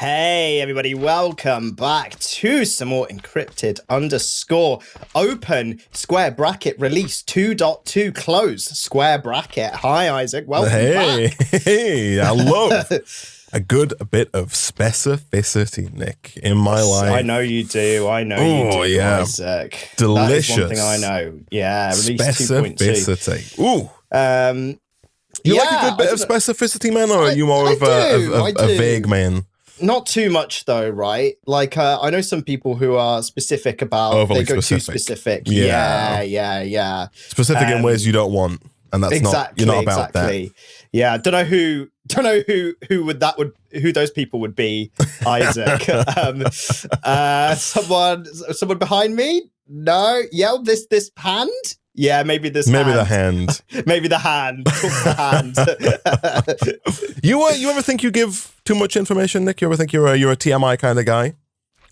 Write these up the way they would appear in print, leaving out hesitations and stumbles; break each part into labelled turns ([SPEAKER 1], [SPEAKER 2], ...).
[SPEAKER 1] Hey everybody, welcome back to some more encrypted _open square bracket release 2.2 close square bracket. Hi Isaac, welcome back.
[SPEAKER 2] Hey, I love a good bit of specificity, Nick, in my life.
[SPEAKER 1] I know you do.
[SPEAKER 2] Yeah.
[SPEAKER 1] Isaac.
[SPEAKER 2] Delicious.
[SPEAKER 1] That is one thing I know. Yeah, release 2.2.
[SPEAKER 2] Specificity. Ooh. You
[SPEAKER 1] Yeah,
[SPEAKER 2] like a good bit of specificity, man, or are you more of a vague man?
[SPEAKER 1] Not too much though, right? Like I know some people who are specific about
[SPEAKER 2] Overly
[SPEAKER 1] they go
[SPEAKER 2] specific.
[SPEAKER 1] too specific.
[SPEAKER 2] Yeah.
[SPEAKER 1] Yeah.
[SPEAKER 2] Specific in ways you don't want, and that's
[SPEAKER 1] exactly,
[SPEAKER 2] not. You're not about that.
[SPEAKER 1] Yeah, don't know who those people would be, Isaac. Someone behind me? No. Yeah, this hand? Yeah, maybe this hand.
[SPEAKER 2] Maybe the hand.
[SPEAKER 1] Maybe the hand. Talk to the hand.
[SPEAKER 2] You ever think you give too much information, Nick? You ever think you're a TMI kind of guy?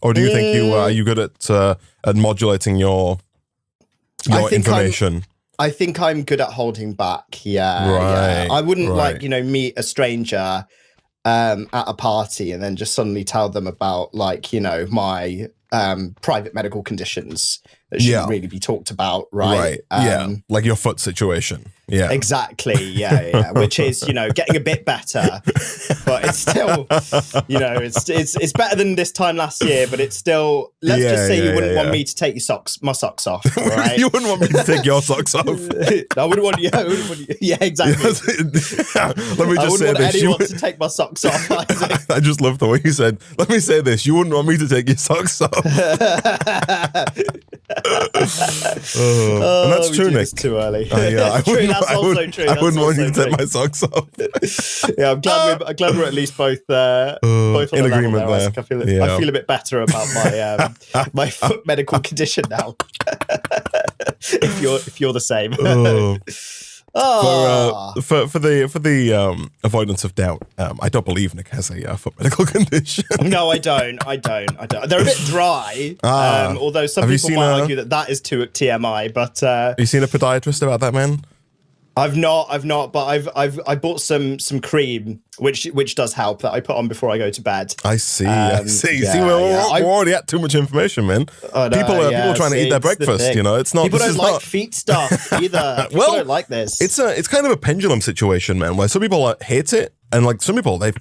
[SPEAKER 2] Or do you think are you good at modulating your information?
[SPEAKER 1] I think I'm good at holding back. Yeah.
[SPEAKER 2] Right.
[SPEAKER 1] Yeah. I wouldn't meet a stranger at a party and then just suddenly tell them about my private medical conditions that shouldn't really be talked about, right?
[SPEAKER 2] Like your foot situation. Yeah,
[SPEAKER 1] exactly. Yeah. Which is getting a bit better, but it's still it's better than this time last year. But it's still you wouldn't want me to take my socks off, right?
[SPEAKER 2] You wouldn't want me to take your socks off.
[SPEAKER 1] I wouldn't want you. Yeah, exactly.
[SPEAKER 2] Let me just say this:
[SPEAKER 1] anyone to take my socks off.
[SPEAKER 2] I just love the way you said. Let me say this: you wouldn't want me to take your socks off. And that's true, Nick.
[SPEAKER 1] It's too early.
[SPEAKER 2] I
[SPEAKER 1] That's true.
[SPEAKER 2] I wouldn't want you to take my socks off.
[SPEAKER 1] Yeah, I'm glad we're at least both on
[SPEAKER 2] in agreement
[SPEAKER 1] there.
[SPEAKER 2] there.
[SPEAKER 1] I feel a bit better about my my foot medical condition now. if you're the same.
[SPEAKER 2] For the avoidance of doubt, I don't believe Nick has a foot medical condition.
[SPEAKER 1] No, I don't. They're a bit dry. Although some people might argue that is too TMI. But
[SPEAKER 2] have you seen a podiatrist about that, man?
[SPEAKER 1] I've not, but I bought some cream which does help that I put on before I go to bed.
[SPEAKER 2] I see. We're already at too much information, man. People are trying to eat their breakfast. It's not.
[SPEAKER 1] People don't like feet stuff either. People don't like this.
[SPEAKER 2] It's kind of a pendulum situation, man. Where some people hate it, and some people they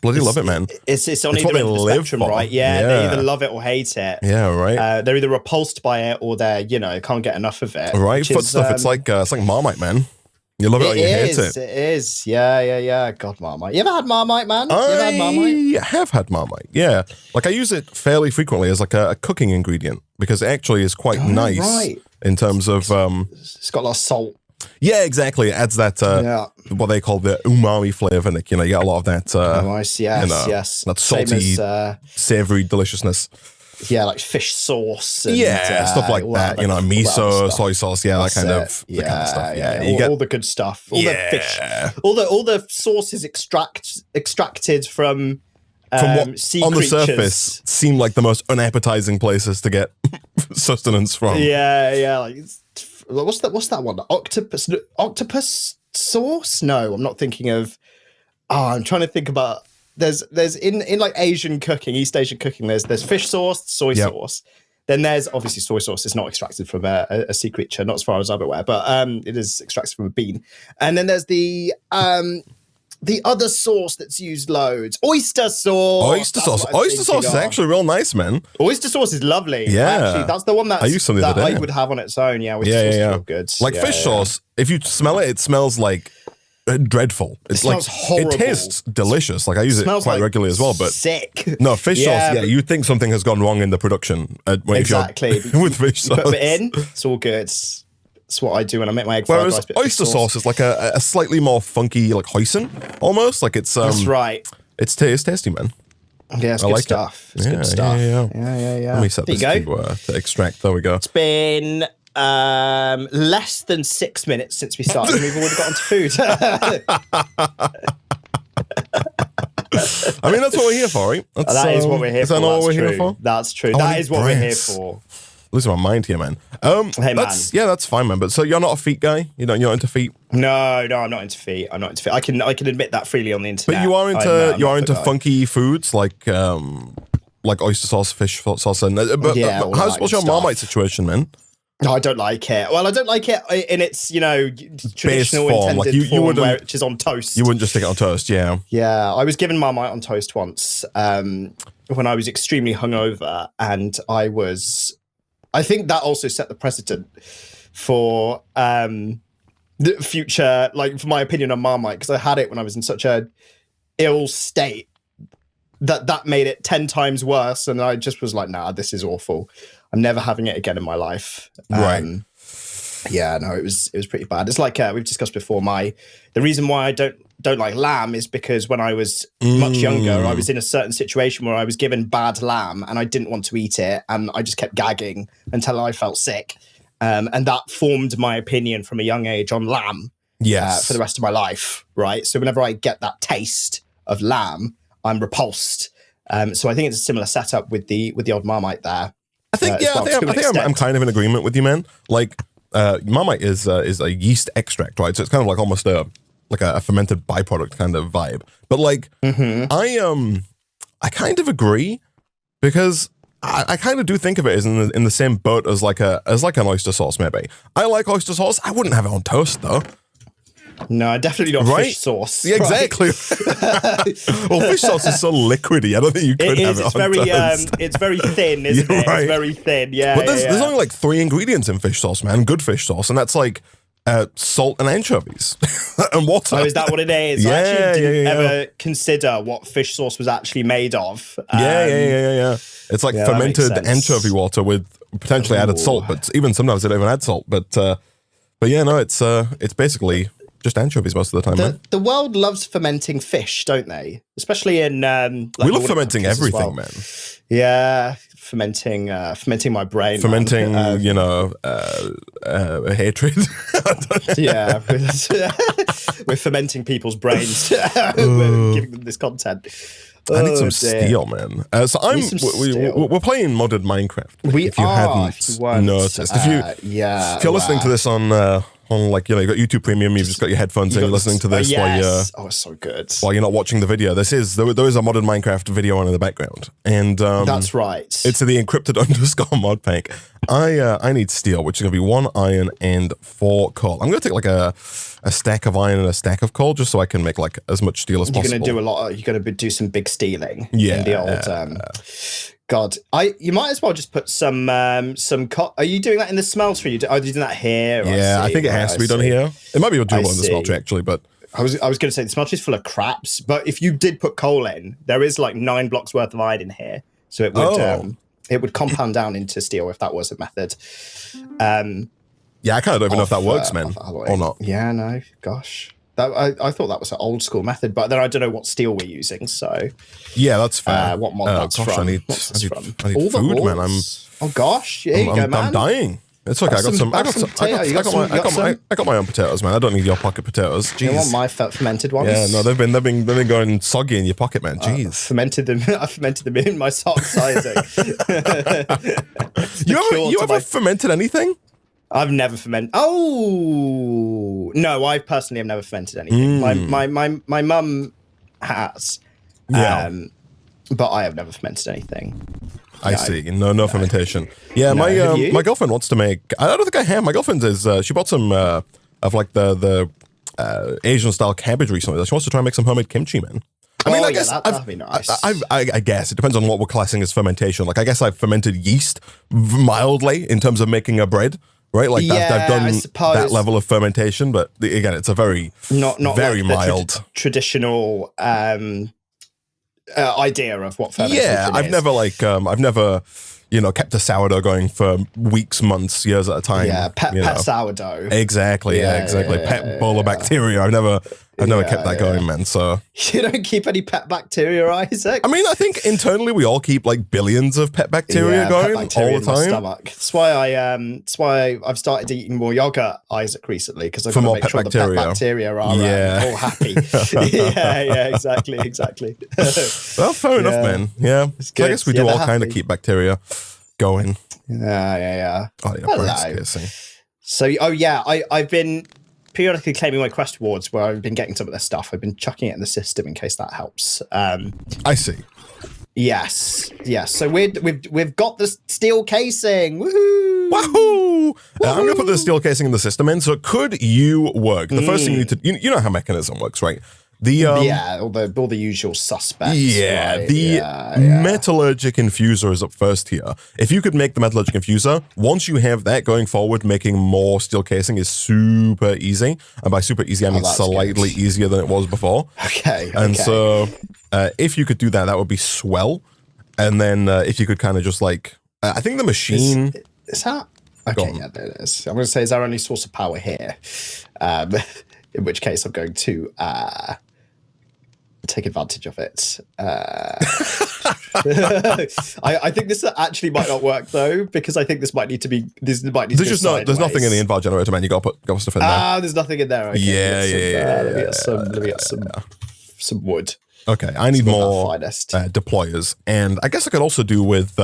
[SPEAKER 2] bloody love it, man.
[SPEAKER 1] It's on either end of the spectrum, right? Yeah, they either love it or hate it.
[SPEAKER 2] Yeah, right.
[SPEAKER 1] They're either repulsed by it or they're can't get enough of it.
[SPEAKER 2] Right, foot stuff. It's like Marmite, man. You love it or you hate it.
[SPEAKER 1] It is. Yeah. God, Marmite. You ever had Marmite, man?
[SPEAKER 2] I have had Marmite, yeah. Like, I use it fairly frequently as like a cooking ingredient because it actually is quite nice in terms of...
[SPEAKER 1] it's got a lot of salt.
[SPEAKER 2] Yeah, exactly. It adds that, what they call the umami flavor, Nick. You get a lot of that...
[SPEAKER 1] nice, yes.
[SPEAKER 2] That salty, savory deliciousness.
[SPEAKER 1] Yeah, like fish sauce. And,
[SPEAKER 2] stuff like that. Miso, soy sauce. Yeah, that kind of stuff. Yeah,
[SPEAKER 1] you get all the good stuff. All the fish. All the sauces extracted from
[SPEAKER 2] what
[SPEAKER 1] sea
[SPEAKER 2] on
[SPEAKER 1] creatures.
[SPEAKER 2] The surface seem like the most unappetizing places to get sustenance from.
[SPEAKER 1] Yeah. Like, what's that one? Octopus sauce? No, I'm not thinking of. I'm trying to think about. There's in like Asian cooking, East Asian cooking, there's fish sauce, soy sauce. Then there's obviously soy sauce is not extracted from a sea creature, not as far as I'm aware, but it is extracted from a bean. And then there's the other sauce that's used loads. Oyster sauce.
[SPEAKER 2] Oyster sauce is actually real nice, man.
[SPEAKER 1] Oyster sauce is lovely.
[SPEAKER 2] Yeah.
[SPEAKER 1] Actually, that's the one that I would have on its own. Yeah, oyster sauce is real good.
[SPEAKER 2] Like fish sauce, if you smell it, it smells like dreadful. It
[SPEAKER 1] smells horrible.
[SPEAKER 2] It tastes delicious. Like I use it quite regularly as well. But
[SPEAKER 1] sick.
[SPEAKER 2] No, fish sauce. Yeah, you'd think something has gone wrong in the production.
[SPEAKER 1] Exactly.
[SPEAKER 2] With fish sauce.
[SPEAKER 1] Put it in. It's all good. It's what I do when I make my egg fried rice.
[SPEAKER 2] Whereas oyster sauce is like a slightly more funky, like hoisin almost. Like it's.
[SPEAKER 1] That's right.
[SPEAKER 2] It's tasty, man.
[SPEAKER 1] Yeah, it's good stuff. It's good stuff. Yeah.
[SPEAKER 2] Let me set this to extract. There we go.
[SPEAKER 1] It's been less than 6 minutes since we started and we've already got onto food.
[SPEAKER 2] I mean, that's what we're here for, right?
[SPEAKER 1] That is what we're here for.
[SPEAKER 2] Is that not what we're here for?
[SPEAKER 1] That's true. That is what we're here for.
[SPEAKER 2] losing my mind here, man.
[SPEAKER 1] Hey, man.
[SPEAKER 2] That's fine, man. But so you're not a feet guy? You're not into feet?
[SPEAKER 1] No, I'm not into feet. I'm not into feet. I can admit that freely on the internet.
[SPEAKER 2] But you are into funky foods like oyster sauce, fish sauce, and what's your Marmite situation, man?
[SPEAKER 1] No, I don't like it. Well, I don't like it in its, traditional
[SPEAKER 2] form.
[SPEAKER 1] intended form, which is on toast.
[SPEAKER 2] You wouldn't just stick it on toast, yeah.
[SPEAKER 1] Yeah, I was given Marmite on toast once when I was extremely hungover, and I think that also set the precedent for the future, like for my opinion on Marmite, because I had it when I was in such a ill state that made it 10 times worse, and I just was like, nah, this is awful. I'm never having it again in my life.
[SPEAKER 2] Right.
[SPEAKER 1] Yeah, no, it was pretty bad. It's like we've discussed before. The reason why I don't like lamb is because when I was much younger, I was in a certain situation where I was given bad lamb and I didn't want to eat it, and I just kept gagging until I felt sick. And that formed my opinion from a young age on lamb.
[SPEAKER 2] Yes.
[SPEAKER 1] For the rest of my life, right? So whenever I get that taste of lamb, I'm repulsed. So I think it's a similar setup with the old Marmite there.
[SPEAKER 2] I think I'm kind of in agreement with you, man. Like Marmite is a yeast extract, right? So it's kind of like almost a fermented byproduct kind of vibe. But like I kind of agree, because I kind of do think of it as in the same boat as like an oyster sauce, maybe. I like oyster sauce. I wouldn't have it on toast though.
[SPEAKER 1] No, definitely not fish sauce.
[SPEAKER 2] Yeah, exactly. Well, fish sauce is so liquidy. I don't think you could have it on toast.
[SPEAKER 1] It's very thin, isn't it?
[SPEAKER 2] Right.
[SPEAKER 1] It's very thin, yeah.
[SPEAKER 2] But there's only like 3 ingredients in fish sauce, man. Good fish sauce. And that's like salt and anchovies and water.
[SPEAKER 1] Oh, is that what it is?
[SPEAKER 2] Yeah,
[SPEAKER 1] I actually didn't ever consider what fish sauce was actually made of.
[SPEAKER 2] Yeah. It's like fermented anchovy water with potentially added salt, but even sometimes they don't even add salt. But yeah, no, it's basically just anchovies most of the time.
[SPEAKER 1] The world loves fermenting fish, don't they? Especially in
[SPEAKER 2] we love fermenting everything, man.
[SPEAKER 1] Yeah, fermenting my brain.
[SPEAKER 2] Fermenting, hatred.
[SPEAKER 1] Yeah, we're fermenting people's brains. We're giving them this content.
[SPEAKER 2] I need some steel, man. So we're playing modded Minecraft.
[SPEAKER 1] If you hadn't
[SPEAKER 2] noticed. If you're listening to this on like, you've got YouTube Premium, you've just got your headphones in, you're listening to this while
[SPEAKER 1] it's so good.
[SPEAKER 2] While you're not watching the video. There is a modded Minecraft video on in the background. And
[SPEAKER 1] that's right.
[SPEAKER 2] It's the encrypted _ mod pack. I need steel, which is gonna be 1 iron and 4 coal. I'm gonna take like a stack of iron and a stack of coal just so I can make like as much steel as possible.
[SPEAKER 1] You're gonna do some big stealing.
[SPEAKER 2] Yeah.
[SPEAKER 1] In the old God, you might as well just put some. Are you doing that in the smelter? Are you doing that here?
[SPEAKER 2] Yeah, I think it has to be done here. It might be doable in the smelter actually, but
[SPEAKER 1] I was going to say the smelter is full of craps. But if you did put coal in, there is like 9 blocks worth of iron in here, so it would compound down into steel if that was a method.
[SPEAKER 2] Yeah, I kind of don't even know if that works, man, or not.
[SPEAKER 1] Yeah, no, gosh. I thought that was an old school method, but then I don't know what steel we're using. So
[SPEAKER 2] yeah, that's fair.
[SPEAKER 1] What mod that's from?
[SPEAKER 2] I need food, man.
[SPEAKER 1] Oh gosh, here you go, man.
[SPEAKER 2] I'm dying. It's okay. I got my own potatoes, man. I don't need your pocket potatoes. Jeez.
[SPEAKER 1] You want my fermented ones?
[SPEAKER 2] Yeah, no, they've been going soggy in your pocket, man. Jeez.
[SPEAKER 1] I fermented them in my socks, Isaac.
[SPEAKER 2] You ever fermented anything?
[SPEAKER 1] I've never fermented. Oh no, I personally have never fermented anything. My mum has, but I have never fermented anything.
[SPEAKER 2] I see. No fermentation. Yeah, my girlfriend wants to make. I don't think I have. My girlfriend is. She bought some of like the Asian style cabbage recently. She wants to try and make some homemade kimchi, man. I mean, I guess
[SPEAKER 1] that'd be nice.
[SPEAKER 2] I guess it depends on what we're classing as fermentation. Like, I guess I've fermented yeast mildly in terms of making a bread. Right, like I've done that level of fermentation, but again, it's a very
[SPEAKER 1] not
[SPEAKER 2] very
[SPEAKER 1] like
[SPEAKER 2] mild
[SPEAKER 1] traditional idea of what fermentation is.
[SPEAKER 2] Yeah, I've never kept a sourdough going for weeks, months, years at a time.
[SPEAKER 1] Yeah, pet sourdough.
[SPEAKER 2] Exactly. Pet bowl of bacteria. I've never kept that going, man. So
[SPEAKER 1] you don't keep any pet bacteria, Isaac?
[SPEAKER 2] I mean, I think internally we all keep like billions of pet bacteria going all the time.
[SPEAKER 1] Stomach. That's why I've started eating more yogurt, Isaac, recently, because I've got to make sure the pet bacteria are all happy. yeah, exactly.
[SPEAKER 2] Well, fair enough, man. Yeah, I guess we do all kind of keep bacteria going.
[SPEAKER 1] Yeah.
[SPEAKER 2] Oh yeah, breast kissing.
[SPEAKER 1] So, I've been periodically claiming my Quest awards where I've been getting some of this stuff. I've been chucking it in the system in case that helps.
[SPEAKER 2] I see.
[SPEAKER 1] Yes. So we've got the steel casing. Woohoo!
[SPEAKER 2] Wahoo! I'm gonna put the steel casing in the system in. So could you work? The first thing you need to, you know how mechanism works, right? The
[SPEAKER 1] all the usual suspects.
[SPEAKER 2] Yeah,
[SPEAKER 1] right?
[SPEAKER 2] the metallurgic infuser is up first here. If you could make the metallurgic infuser, once you have that going forward, making more steel casing is super easy. And by super easy, I mean slightly easier than it was before.
[SPEAKER 1] Okay.
[SPEAKER 2] And so if you could do that, that would be swell. And then if you could kind of just like, I think the machine...
[SPEAKER 1] Is that... Okay, yeah, there it is. I'm going to say, is our only source of power here? In which case, I'm going to... take advantage of it. I think this actually might not work though, because I think this might need to be. There's nothing in
[SPEAKER 2] the invar generator, man. You got to put stuff in there.
[SPEAKER 1] There's nothing in there. Okay. Let me get some wood.
[SPEAKER 2] Okay, I need more deployers, and I guess I could also do with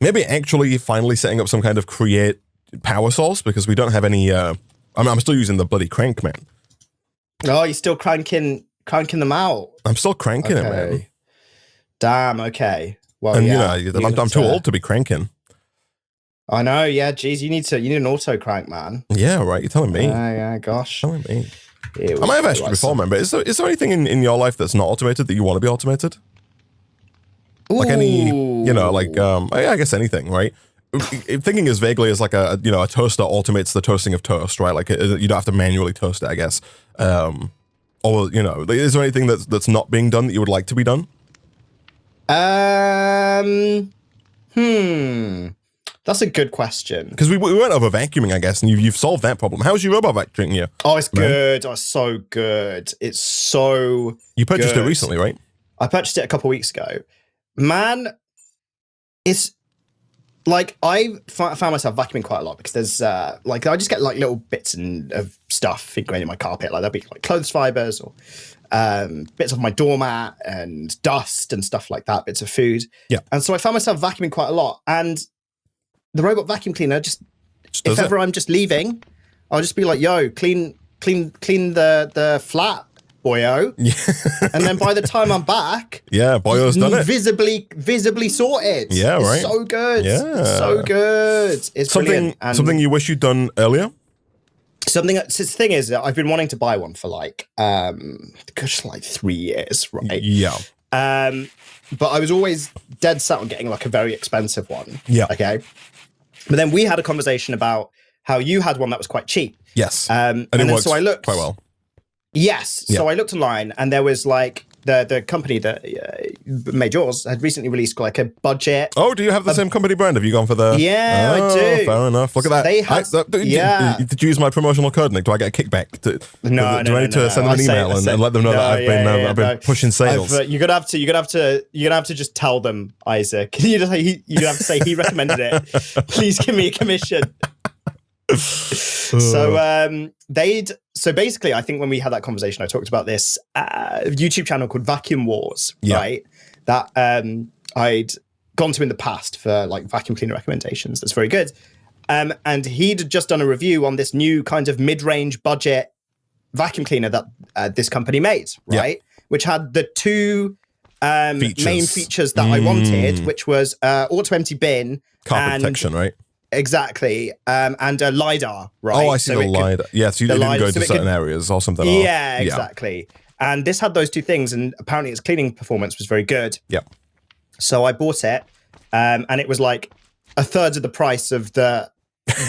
[SPEAKER 2] maybe actually finally setting up some kind of create power source, because we don't have any. I'm still using the bloody crank, man.
[SPEAKER 1] Oh, you're still cranking them out.
[SPEAKER 2] I'm still cranking it, man.
[SPEAKER 1] Damn. Okay. Well,
[SPEAKER 2] and I'm too old to be cranking.
[SPEAKER 1] I know. Yeah. Geez, you need an auto crank, man.
[SPEAKER 2] Yeah. Right. You're telling me.
[SPEAKER 1] Yeah. Gosh.
[SPEAKER 2] Telling me. I might have asked you before, man. But is there anything in your life that's not automated that you want to be automated? Ooh. Like I guess anything, right? Thinking as vaguely as like a toaster automates the toasting of toast, right? Like you don't have to manually toast it, I guess. Or, is there anything that's not being done that you would like to be done?
[SPEAKER 1] That's a good question.
[SPEAKER 2] Because we went over vacuuming, I guess, and you've solved that problem. How's your robot vac treating you?
[SPEAKER 1] Oh, it's good. Oh, it's so good. It's so
[SPEAKER 2] You purchased it recently, right?
[SPEAKER 1] I purchased it a couple of weeks ago. Man, it's... Like, I found myself vacuuming quite a lot because there's, I just get, like, little bits of stuff ingrained in my carpet. Like, there'll be, like, clothes fibers or bits of my doormat and dust and stuff like that, bits of food.
[SPEAKER 2] Yeah.
[SPEAKER 1] And so I found myself vacuuming quite a lot. And the robot vacuum cleaner if ever I'm just leaving, I'll just be like, yo, clean the flat, boyo. Yeah. And then by the time I'm back,
[SPEAKER 2] boyo's done it.
[SPEAKER 1] Visibly sorted.
[SPEAKER 2] Yeah, right.
[SPEAKER 1] It's so good.
[SPEAKER 2] Yeah.
[SPEAKER 1] So good. It's brilliant. And
[SPEAKER 2] something you wish you'd done earlier?
[SPEAKER 1] The thing is that I've been wanting to buy one for like 3 years, right?
[SPEAKER 2] Yeah.
[SPEAKER 1] But I was always dead set on getting like a very expensive one.
[SPEAKER 2] Yeah.
[SPEAKER 1] Okay. But then we had a conversation about how you had one that was quite cheap.
[SPEAKER 2] Yes.
[SPEAKER 1] And
[SPEAKER 2] it
[SPEAKER 1] then
[SPEAKER 2] works
[SPEAKER 1] so I looked
[SPEAKER 2] quite well.
[SPEAKER 1] Yes. Yeah. So I looked online and there was like the company that made yours had recently released like a budget.
[SPEAKER 2] Oh, do you have the same company brand? Have you gone for the...
[SPEAKER 1] Yeah, I do.
[SPEAKER 2] Fair enough. Look at that.
[SPEAKER 1] They had,
[SPEAKER 2] Did you use my promotional code, Nick? Do I get a kickback? Do I need to send them an email and let them know that I've been pushing sales?
[SPEAKER 1] You're gonna have to just tell them, Isaac. You're gonna have to say he recommended it. Please give me a commission. So basically, I think when we had that conversation, I talked about this YouTube channel called Vacuum Wars, right? That I'd gone to in the past for like vacuum cleaner recommendations. That's very good. And he'd just done a review on this new kind of mid-range budget vacuum cleaner that this company made, right? Which had the two main features that I wanted, which was auto empty bin,
[SPEAKER 2] carpet protection, right?
[SPEAKER 1] Exactly. And a LiDAR, right?
[SPEAKER 2] Oh, I see the LiDAR. Yeah, so you didn't go to certain areas or something.
[SPEAKER 1] Yeah, exactly. And this had those two things, and apparently its cleaning performance was very good.
[SPEAKER 2] Yeah.
[SPEAKER 1] So I bought it, and it was like a third of the price of the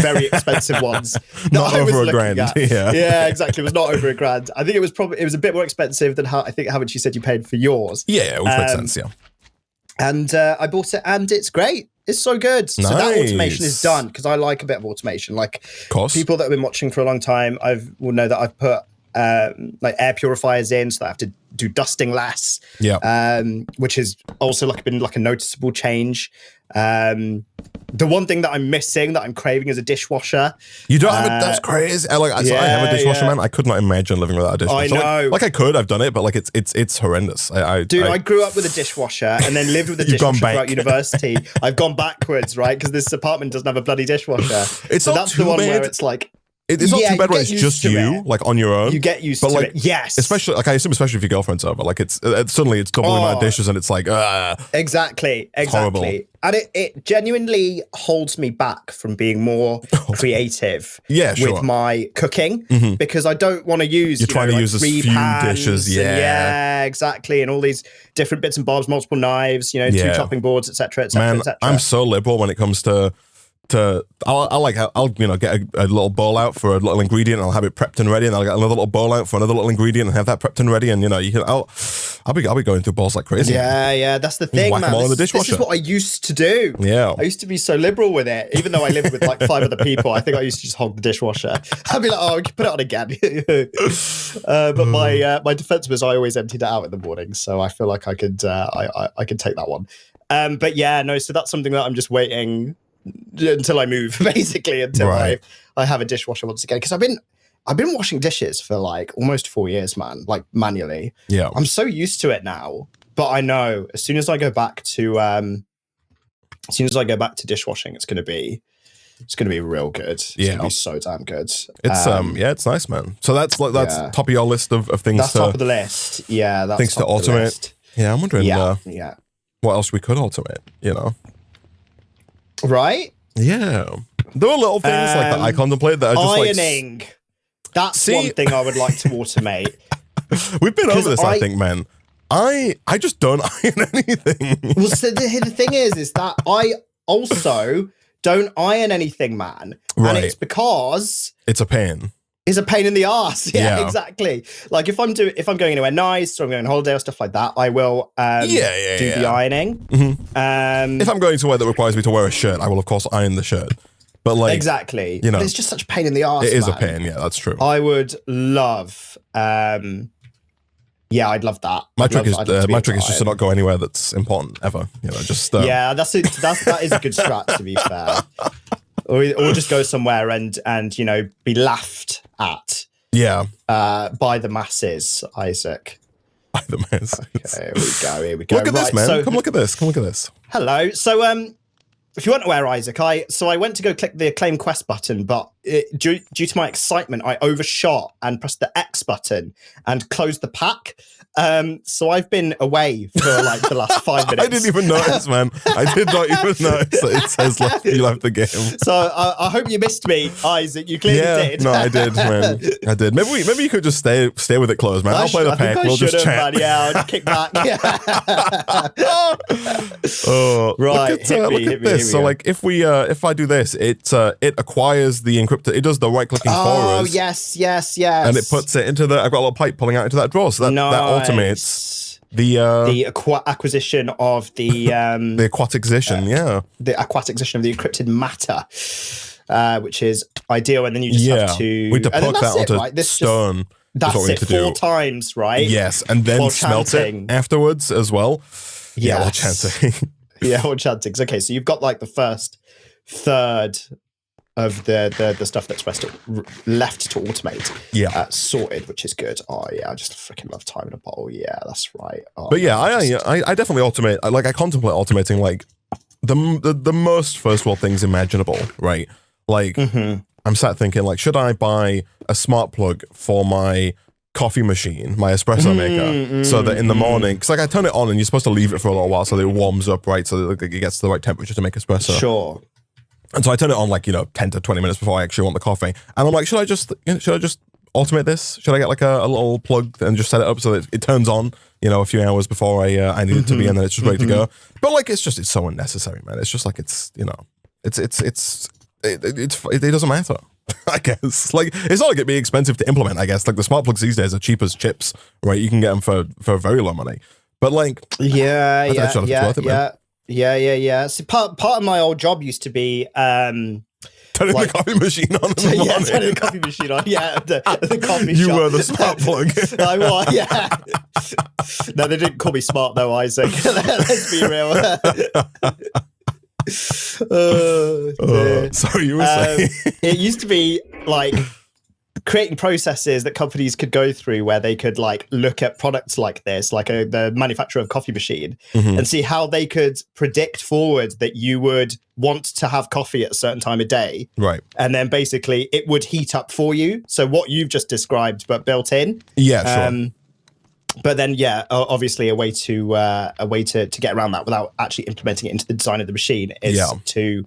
[SPEAKER 1] very expensive ones.
[SPEAKER 2] Not over $1,000.
[SPEAKER 1] Yeah, exactly. It was not over $1,000. I think it was a bit more expensive than how much you said you paid for yours.
[SPEAKER 2] Yeah, which makes sense, yeah.
[SPEAKER 1] And I bought it, and it's great. It's so good. Nice. So that automation is done because I like a bit of automation. Like people that have been watching for a long time, will know that I've put like air purifiers in, so I have to do dusting less.
[SPEAKER 2] Yeah.
[SPEAKER 1] Which has also been like a noticeable change. The one thing that I'm missing, that I'm craving, is a dishwasher.
[SPEAKER 2] You don't have it? That's crazy. I have a dishwasher, man. I could not imagine living without a dishwasher.
[SPEAKER 1] I know.
[SPEAKER 2] Like I could, I've done it, but like it's horrendous. I
[SPEAKER 1] grew up with a dishwasher and then lived with a dishwasher throughout university. I've gone backwards, right? Because this apartment doesn't have a bloody dishwasher.
[SPEAKER 2] So
[SPEAKER 1] that's the one where it's like,
[SPEAKER 2] it's not too bad when it's just you, like on your own.
[SPEAKER 1] You get used to it. Yes.
[SPEAKER 2] Especially, like I assume, especially if your girlfriend's over, like suddenly it's double the amount of dishes, and it's like,
[SPEAKER 1] exactly.
[SPEAKER 2] Horrible.
[SPEAKER 1] And it genuinely holds me back from being more creative with my cooking, because I don't want to use.
[SPEAKER 2] You're trying to use as few dishes,
[SPEAKER 1] yeah, exactly, and all these different bits and bobs, multiple knives, 2 chopping boards, etc., etc., etc.
[SPEAKER 2] I'm so liberal when it comes to. I'll get a little bowl out for a little ingredient, and I'll have it prepped and ready, and I'll get another little bowl out for another little ingredient and have that prepped and ready, and I'll be going through bowls like crazy.
[SPEAKER 1] Yeah, that's the thing, man.
[SPEAKER 2] Them all in the dishwasher.
[SPEAKER 1] This is what I used to do.
[SPEAKER 2] Yeah,
[SPEAKER 1] I used to be so liberal with it, even though I lived with like 5 other people. I think I used to just hog the dishwasher. I'd be like, oh, we can put it on again. But my defense was I always emptied it out in the morning, so I feel like I could take that one. But yeah, no. So that's something that I'm just waiting until I move, basically, until I have a dishwasher once again, because I've been washing dishes for like almost 4 years, man, like manually.
[SPEAKER 2] Yeah,
[SPEAKER 1] I'm so used to it now, but I know as soon as I go back to dishwashing, it's gonna be real good. It's gonna be so damn good.
[SPEAKER 2] It's it's nice, man. So that's top of your list of things.
[SPEAKER 1] That's top of the list. Yeah, that's
[SPEAKER 2] things to automate. Yeah, I'm wondering. What else we could automate?
[SPEAKER 1] Right?
[SPEAKER 2] Yeah. There are little things like that I contemplate that are just
[SPEAKER 1] ironing. Like... That's one thing I would like to automate.
[SPEAKER 2] We've been over this, I think, man. I just don't iron anything.
[SPEAKER 1] Well, so the thing is that I also don't iron anything, man.
[SPEAKER 2] Right.
[SPEAKER 1] And it's because...
[SPEAKER 2] It's a pain.
[SPEAKER 1] Is a pain in the ass. Yeah, exactly. Like if I'm going anywhere nice or I'm going on holiday or stuff like that, I will do the ironing.
[SPEAKER 2] If I'm going somewhere that requires me to wear a shirt, I will of course iron the shirt. But like
[SPEAKER 1] exactly, but it's just such a pain in the ass.
[SPEAKER 2] It is a pain. Yeah, that's true.
[SPEAKER 1] I would love. I'd love that.
[SPEAKER 2] My trick is just to not go anywhere that's important ever. Just
[SPEAKER 1] that is a good strat, to be fair. Or just go somewhere and be laughed at.
[SPEAKER 2] Yeah.
[SPEAKER 1] By the masses, Isaac.
[SPEAKER 2] By the masses.
[SPEAKER 1] Okay, here we go.
[SPEAKER 2] Look at this, man. So, Come look at this.
[SPEAKER 1] Hello. So if you weren't aware, Isaac, I went to go click the Claim Quest button, but due to my excitement, I overshot and pressed the X button and closed the pack. So I've been away for like the last 5 minutes.
[SPEAKER 2] I didn't even notice, man. I did not even notice that it says you left the game.
[SPEAKER 1] So I hope you missed me, Isaac. You clearly did.
[SPEAKER 2] No, I did, man. I did. Maybe you could just stay with it closed, man. I'll play the pack. We'll just chat.
[SPEAKER 1] Man. Yeah, I'll just kick back.
[SPEAKER 2] Right. Look at this. So like if I do this, it acquires the encrypted. It does the right clicking for us.
[SPEAKER 1] Oh yes.
[SPEAKER 2] And it puts it into I've got a little pipe pulling out into that drawer. So that automates the
[SPEAKER 1] acquisition of the
[SPEAKER 2] the aquaticization,
[SPEAKER 1] the aquaticization of the encrypted matter, which is ideal. And then you just have to
[SPEAKER 2] we deploy that onto stone.
[SPEAKER 1] That's it 4 times, right?
[SPEAKER 2] Yes, and then smelt it afterwards as well. Yeah, while chanting.
[SPEAKER 1] While chanting. Okay, so you've got like the first third of the stuff that's left to automate, sorted, which is good. Oh yeah, I just freaking love time in a bottle. Yeah, that's right.
[SPEAKER 2] But yeah, I definitely automate. I contemplate automating like the most first world things imaginable, right? Like I'm sat thinking like, should I buy a smart plug for my coffee machine, my espresso maker, so that in the morning, because like I turn it on and you're supposed to leave it for a little while so that it warms up, right? So that it gets to the right temperature to make espresso.
[SPEAKER 1] Sure.
[SPEAKER 2] And so I turn it on like, 10 to 20 minutes before I actually want the coffee. And I'm like, should I just automate this? Should I get like a little plug and just set it up so that it turns on, a few hours before I need it to be, and then it's just ready to go. But like, it's so unnecessary, man. It's just like, it doesn't matter. I guess like it's not like it'd be expensive to implement. I guess like the smart plugs these days are cheap as chips, right? You can get them for very low money. But like,
[SPEAKER 1] yeah. So part of my old job used to be
[SPEAKER 2] turn turning the coffee machine on in the morning.
[SPEAKER 1] Yeah, turning the coffee machine on. Yeah, the coffee
[SPEAKER 2] You
[SPEAKER 1] shop.
[SPEAKER 2] were the smart plug.
[SPEAKER 1] I was, yeah. No, they didn't call me smart though, Isaac. Let's be real.
[SPEAKER 2] Sorry, you were saying.
[SPEAKER 1] It used to be like creating processes that companies could go through where they could like look at products like this, like the manufacturer of coffee machine, and see how they could predict forward that you would want to have coffee at a certain time of day.
[SPEAKER 2] Right.
[SPEAKER 1] And then basically it would heat up for you. So what you've just described, but built in.
[SPEAKER 2] Yeah, sure.
[SPEAKER 1] But then, yeah, obviously a way to get around that without actually implementing it into the design of the machine is to...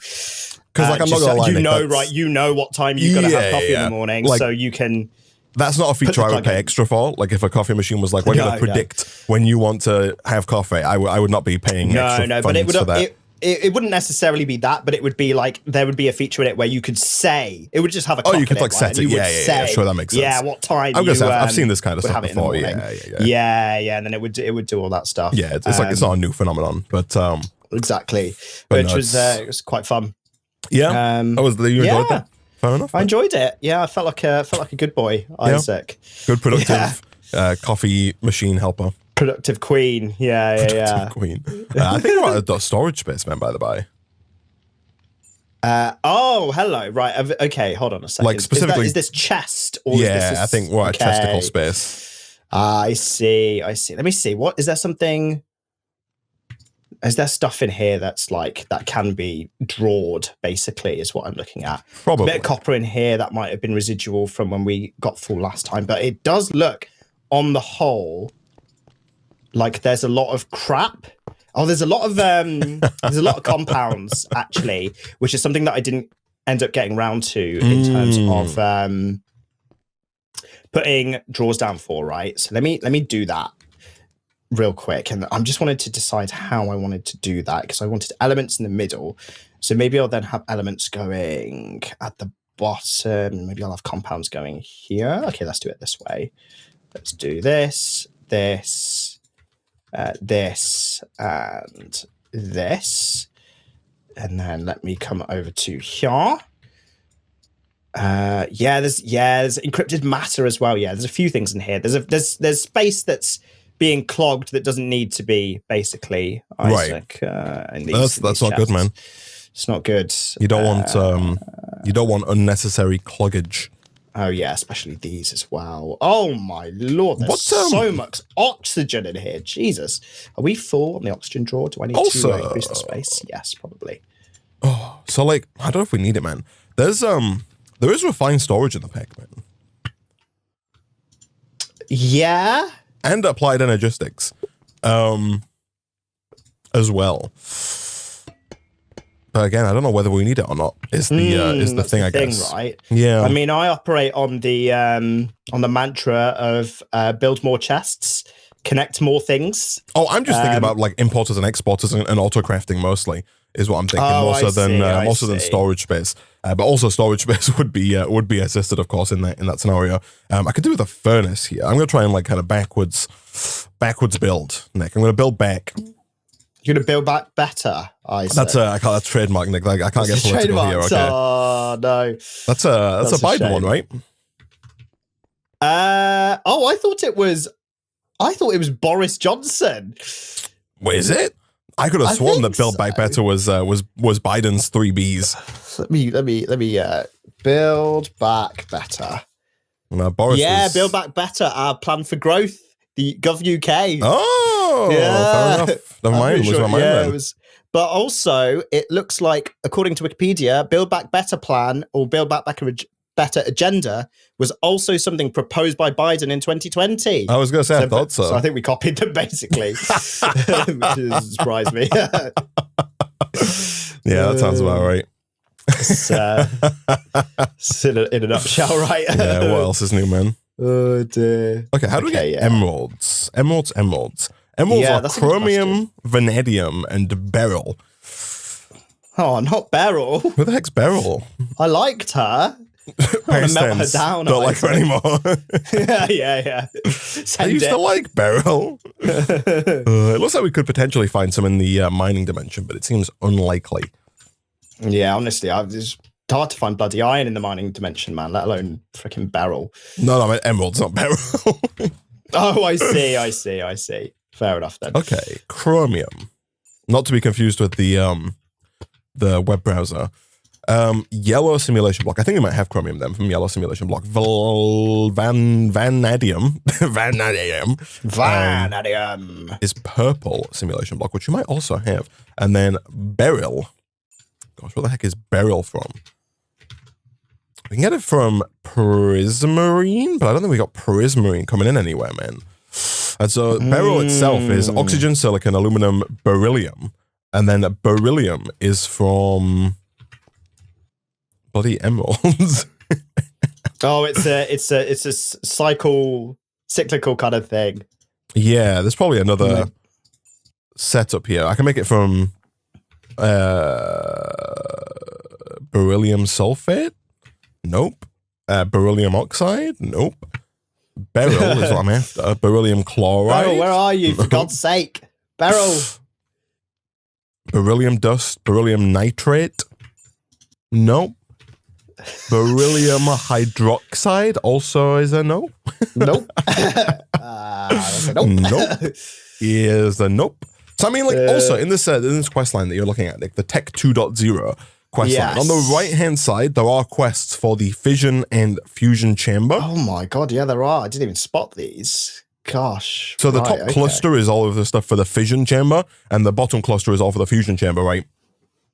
[SPEAKER 2] Because like I'm not gonna lie,
[SPEAKER 1] you know what time you're gonna have coffee in the morning, like, so you can.
[SPEAKER 2] That's not a feature I would pay extra for. Like if a coffee machine was like, we're gonna predict when you want to have coffee, I would not be paying extra funds for that.
[SPEAKER 1] It wouldn't necessarily be that, but it would be like there would be a feature in it where you could say it would just have a clock.
[SPEAKER 2] Oh, you could like set it. Yeah, sure, that makes sense.
[SPEAKER 1] Yeah, what time?
[SPEAKER 2] I'm gonna say I've seen this kind of stuff before.
[SPEAKER 1] Yeah, and then it would do all that stuff.
[SPEAKER 2] Yeah, it's like it's not a new phenomenon, but
[SPEAKER 1] exactly, which was it was quite fun.
[SPEAKER 2] Yeah, you enjoyed that? Fair enough.
[SPEAKER 1] I enjoyed it. Yeah, I felt like a good boy, Isaac.
[SPEAKER 2] Good productive coffee machine helper.
[SPEAKER 1] Productive queen. Yeah.
[SPEAKER 2] Queen. I think we're at a storage space, man, by the by.
[SPEAKER 1] Oh, hello. Right. Okay, hold on a second.
[SPEAKER 2] Like specifically,
[SPEAKER 1] is this chest? Or
[SPEAKER 2] yeah,
[SPEAKER 1] is this
[SPEAKER 2] I think we're at chesticle space.
[SPEAKER 1] I see. Let me see. What is there something? Is there stuff in here that's like that can be drawed? Basically, is what I'm looking at.
[SPEAKER 2] Probably
[SPEAKER 1] a bit of copper in here that might have been residual from when we got full last time, but it does look, on the whole, like there's a lot of crap. Oh, there's a lot of compounds actually, which is something that I didn't end up getting round to in terms of putting drawers down for. Right, so let me do that real quick, and I'm just wanted to decide how I wanted to do that because I wanted elements in the middle. So maybe I'll then have elements going at the bottom. Maybe I'll have compounds going here. Okay, let's do it this way. Let's do this, this, this, and this, and then let me come over to here. There's encrypted matter as well. Yeah, there's a few things in here. There's space that's being clogged that doesn't need to be, basically, Isaac.
[SPEAKER 2] Right. That's not good, man.
[SPEAKER 1] It's not good.
[SPEAKER 2] You don't want unnecessary cloggage.
[SPEAKER 1] Oh yeah, especially these as well. Oh my lord, there's so much oxygen in here. Jesus, are we full on the oxygen drawer? Do I need to increase the space? Yes, probably.
[SPEAKER 2] Oh, so like I don't know if we need it, man. There is refined storage in the pack, man.
[SPEAKER 1] Yeah.
[SPEAKER 2] And applied energistics, as well. But again, I don't know whether we need it or not. Is the thing, I guess.
[SPEAKER 1] Right?
[SPEAKER 2] Yeah.
[SPEAKER 1] I mean, I operate on the mantra of build more chests, connect more things.
[SPEAKER 2] Oh, I'm just thinking about like importers and exporters and auto crafting mostly is what I'm thinking. More so than storage space. But also storage space would be assisted, of course, in that scenario. I could do with a furnace here. I'm gonna try and like kind of backwards build, Nick. I'm gonna build back.
[SPEAKER 1] You're gonna build back better, Isaac.
[SPEAKER 2] That's trademark, Nick. Like I can't get political here. Okay.
[SPEAKER 1] Oh no.
[SPEAKER 2] That's a Biden one, right?
[SPEAKER 1] I thought it was Boris Johnson.
[SPEAKER 2] Wait, is it? I could have sworn that Build Back Better was Biden's 3 Bs.
[SPEAKER 1] Let me Build Back Better.
[SPEAKER 2] Boris
[SPEAKER 1] Build Back Better. Our plan for growth. The Gov UK.
[SPEAKER 2] Oh, yeah. Fair enough. Never mind. Lose my mind then.
[SPEAKER 1] But also, it looks like, according to Wikipedia, Build Back Better plan or Build Back Better agenda was also something proposed by Biden in 2020.
[SPEAKER 2] I was going to say, I thought so.
[SPEAKER 1] So I think we copied them, basically, which surprised me.
[SPEAKER 2] Yeah, that sounds about right.
[SPEAKER 1] It's in a nutshell, right?
[SPEAKER 2] Yeah, what else is new, man?
[SPEAKER 1] Oh, dear.
[SPEAKER 2] Okay, how do we get emeralds? Emeralds are chromium, vanadium, and beryl.
[SPEAKER 1] Oh, not Beryl.
[SPEAKER 2] Who the heck's Beryl?
[SPEAKER 1] I liked her. I want to melt her down.
[SPEAKER 2] Don't like her anymore.
[SPEAKER 1] yeah.
[SPEAKER 2] I used to like Beryl. It looks like we could potentially find some in the mining dimension, but it seems unlikely.
[SPEAKER 1] Yeah, honestly, hard to find bloody iron in the mining dimension, man, let alone freaking beryl.
[SPEAKER 2] No, I mean emeralds, not beryl.
[SPEAKER 1] Oh, I see. Fair enough then.
[SPEAKER 2] Okay, chromium. Not to be confused with the web browser. Yellow simulation block. I think we might have chromium then from yellow simulation block. Vanadium.
[SPEAKER 1] Vanadium
[SPEAKER 2] is purple simulation block, which you might also have. And then beryl. Gosh, what the heck is beryl from? We can get it from prismarine, but I don't think we got prismarine coming in anywhere, man. And so beryl itself is oxygen, silicon, aluminum, beryllium. And then beryllium is from bloody emeralds.
[SPEAKER 1] Oh, it's a cyclical kind of thing.
[SPEAKER 2] Yeah, there's probably another setup here. I can make it from beryllium sulfate? Nope. Beryllium oxide? Nope. Beryl is what I'm after. Beryllium chloride.
[SPEAKER 1] Beryl, where are you? For God's sake. Beryl.
[SPEAKER 2] Beryllium dust. Beryllium nitrate. Nope. Beryllium hydroxide also is a no.
[SPEAKER 1] Nope. That's a nope.
[SPEAKER 2] Nope. Is a nope. So I mean, like, also in this quest line that you're looking at, like the Tech 2.0 quest line, on the right-hand side, there are quests for the fission and fusion chamber.
[SPEAKER 1] Oh my God, yeah, there are. I didn't even spot these. Gosh.
[SPEAKER 2] So the top cluster is all of the stuff for the fission chamber, and the bottom cluster is all for the fusion chamber, right?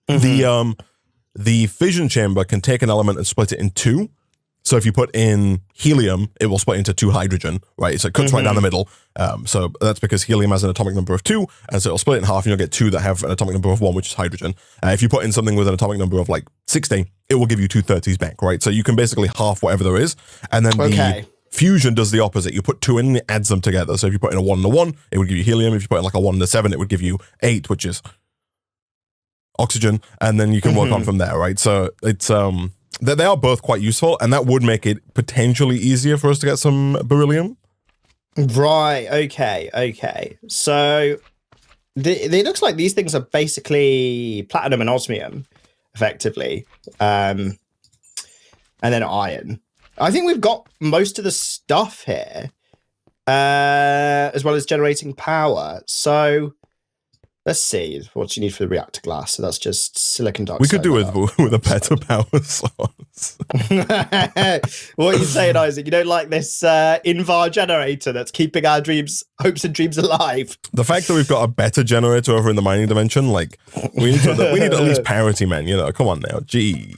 [SPEAKER 2] The fission chamber can take an element and split it in two. So if you put in helium, it will split into 2 hydrogen, right? So it cuts right down the middle. So that's because helium has an atomic number of 2, and so it'll split it in half, and you'll get 2 that have an atomic number of 1, which is hydrogen. If you put in something with an atomic number of like 60, it will give you 2 30s back, right? So you can basically half whatever there is, and then the fusion does the opposite. You put 2 in, and it adds them together. So if you put in a 1 and a 1, it would give you helium. If you put in like a 1 and a 7, it would give you 8, which is oxygen, and then you can work on from there, right? So it's they are both quite useful, and that would make it potentially easier for us to get some beryllium.
[SPEAKER 1] Right. Okay. So it looks like these things are basically platinum and osmium, effectively, and then iron. I think we've got most of the stuff here, as well as generating power. So let's see what you need for the reactor glass. So that's just silicon dioxide.
[SPEAKER 2] We could do it with a better power source.
[SPEAKER 1] What are you saying, Isaac? You don't like this Invar generator that's keeping our hopes and dreams alive?
[SPEAKER 2] The fact that we've got a better generator over in the mining dimension, like, we need at least parity, man. You know, come on now. Gee.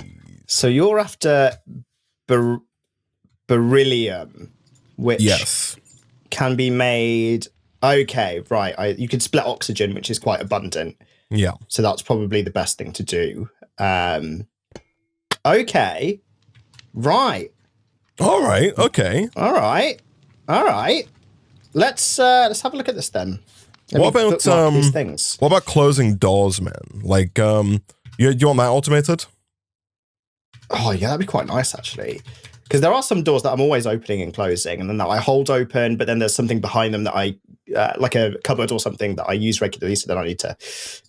[SPEAKER 1] So you're after beryllium, which can be made. Okay, right. You can split oxygen, which is quite abundant.
[SPEAKER 2] Yeah.
[SPEAKER 1] So that's probably the best thing to do. Okay. Right.
[SPEAKER 2] All right. Okay.
[SPEAKER 1] All right. Let's have a look at this then.
[SPEAKER 2] What about
[SPEAKER 1] these things?
[SPEAKER 2] What about closing doors, man? Like, you want that automated?
[SPEAKER 1] Oh yeah, that'd be quite nice actually. Because there are some doors that I'm always opening and closing, and then that I hold open, but then there's something behind them that I, like a cupboard or something that I use regularly, so then I need to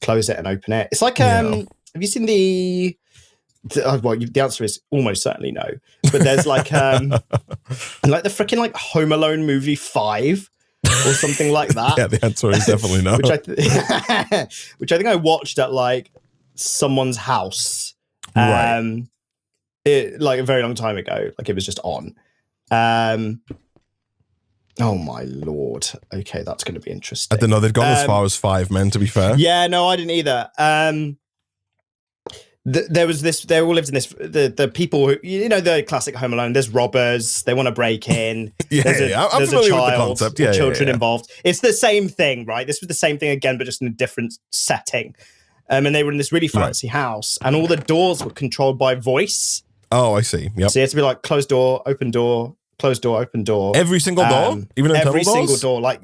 [SPEAKER 1] close it and open it. It's like, have you seen the answer is almost certainly no. But there's like, like the freaking like Home Alone movie 5 or something like that.
[SPEAKER 2] Yeah, the answer is definitely no.
[SPEAKER 1] which I think I watched at like someone's house.
[SPEAKER 2] Right.
[SPEAKER 1] Like a very long time ago, like it was just on. Oh my lord. Okay, that's going to be interesting.
[SPEAKER 2] I don't know. They've gone as far as 5 men, to be fair.
[SPEAKER 1] Yeah, no, I didn't either. There was this. They all lived in this. The people who, you know, the classic Home Alone. There's robbers. They want to break in.
[SPEAKER 2] I'm familiar with the concept. Yeah,
[SPEAKER 1] children involved. It's the same thing, right? This was the same thing again, but just in a different setting. And they were in this really fancy house, and all the doors were controlled by voice.
[SPEAKER 2] Oh, I see. Yep.
[SPEAKER 1] So you have to be like closed door, open door, closed door, open door.
[SPEAKER 2] Every single door, even internal
[SPEAKER 1] every
[SPEAKER 2] doors?
[SPEAKER 1] single door. Like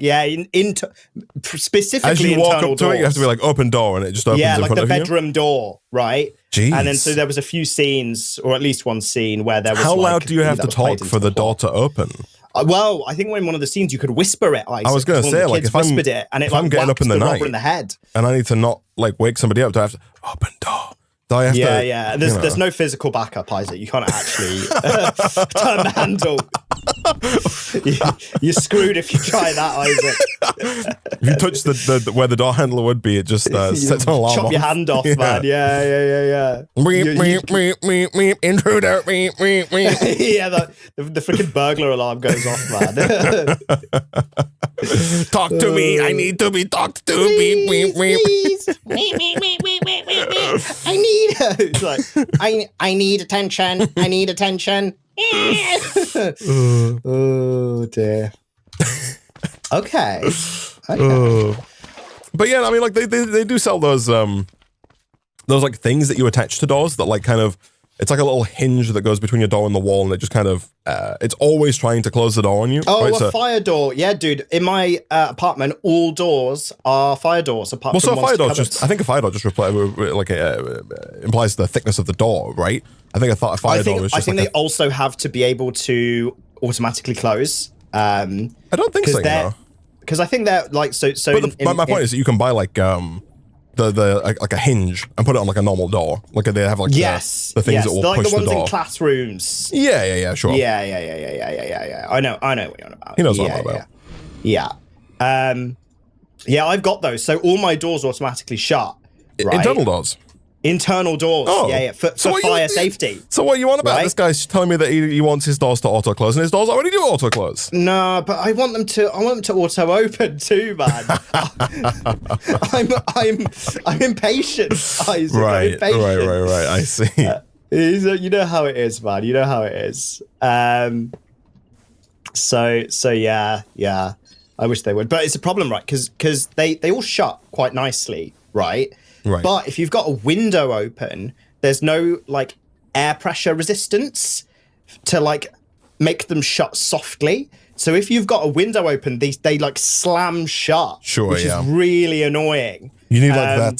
[SPEAKER 1] specifically
[SPEAKER 2] as you walk
[SPEAKER 1] internal
[SPEAKER 2] up to
[SPEAKER 1] doors.
[SPEAKER 2] it, you have to be like open door, and it just opens.
[SPEAKER 1] Yeah,
[SPEAKER 2] in
[SPEAKER 1] like
[SPEAKER 2] front
[SPEAKER 1] the
[SPEAKER 2] of you.
[SPEAKER 1] bedroom door, right?
[SPEAKER 2] Jeez.
[SPEAKER 1] And then so there was a few scenes, or at least one scene where there was.
[SPEAKER 2] How loud do you have to talk for the door to open?
[SPEAKER 1] Well, I think in one of the scenes you could whisper it. Isaac,
[SPEAKER 2] I was going to say, like, if I'm
[SPEAKER 1] it, and
[SPEAKER 2] if I'm getting up in the night
[SPEAKER 1] in the head,
[SPEAKER 2] and I need to not like wake somebody up, do I have to open door? So I have
[SPEAKER 1] Yeah,
[SPEAKER 2] to,
[SPEAKER 1] yeah. And there's no physical backup, Isaac. You can't actually turn the handle. You're screwed if you try that, Isaac.
[SPEAKER 2] If you touch the where the door handle would be, it just sets an alarm
[SPEAKER 1] Chop
[SPEAKER 2] off.
[SPEAKER 1] your hand off, man. Yeah.
[SPEAKER 2] Meep, intruder, meep.
[SPEAKER 1] Yeah, the freaking burglar alarm goes off, man.
[SPEAKER 2] Talk to me. I need to be talked to.
[SPEAKER 1] Please. I need it's like I need attention. I need attention. Oh dear. Okay.
[SPEAKER 2] But yeah, I mean, like they do sell those like things that you attach to doors that like kind of, it's like a little hinge that goes between your door and the wall, and it just kind of it's always trying to close the door on you.
[SPEAKER 1] Oh,
[SPEAKER 2] right?
[SPEAKER 1] a fire door. Yeah, dude. In my apartment, all doors are fire doors. Apart from
[SPEAKER 2] a fire door
[SPEAKER 1] cupboards.
[SPEAKER 2] I think a fire door just implies the thickness of the door, right? I think a fire door is just.
[SPEAKER 1] I think they also have to be able to automatically close.
[SPEAKER 2] I don't think so.
[SPEAKER 1] Because I think they're like so.
[SPEAKER 2] But my point is that you can buy like like a hinge and put it on like a normal door. Like they have like the things that will
[SPEAKER 1] like
[SPEAKER 2] push
[SPEAKER 1] the ones
[SPEAKER 2] door.
[SPEAKER 1] In classrooms.
[SPEAKER 2] Yeah, sure.
[SPEAKER 1] Yeah. I know what you're on about.
[SPEAKER 2] He knows what I'm about.
[SPEAKER 1] Yeah. Yeah, I've got those. So all my doors automatically shut. Right?
[SPEAKER 2] Internal doors.
[SPEAKER 1] Internal doors.
[SPEAKER 2] Oh.
[SPEAKER 1] Yeah. For fire safety.
[SPEAKER 2] So what you want about?
[SPEAKER 1] Right?
[SPEAKER 2] This guy's telling me that he wants his doors to auto close, and his doors already do auto close.
[SPEAKER 1] No, but I want them to auto open too, man. I'm impatient, Isaac.
[SPEAKER 2] Right. I see.
[SPEAKER 1] You know how it is, man. You know how it is. So yeah. I wish they would, but it's a problem, right? Because they all shut quite nicely, right?
[SPEAKER 2] Right.
[SPEAKER 1] But if you've got a window open, there's no like air pressure resistance to like make them shut softly. So if you've got a window open, they like slam shut.
[SPEAKER 2] Sure,
[SPEAKER 1] which is really annoying.
[SPEAKER 2] You need like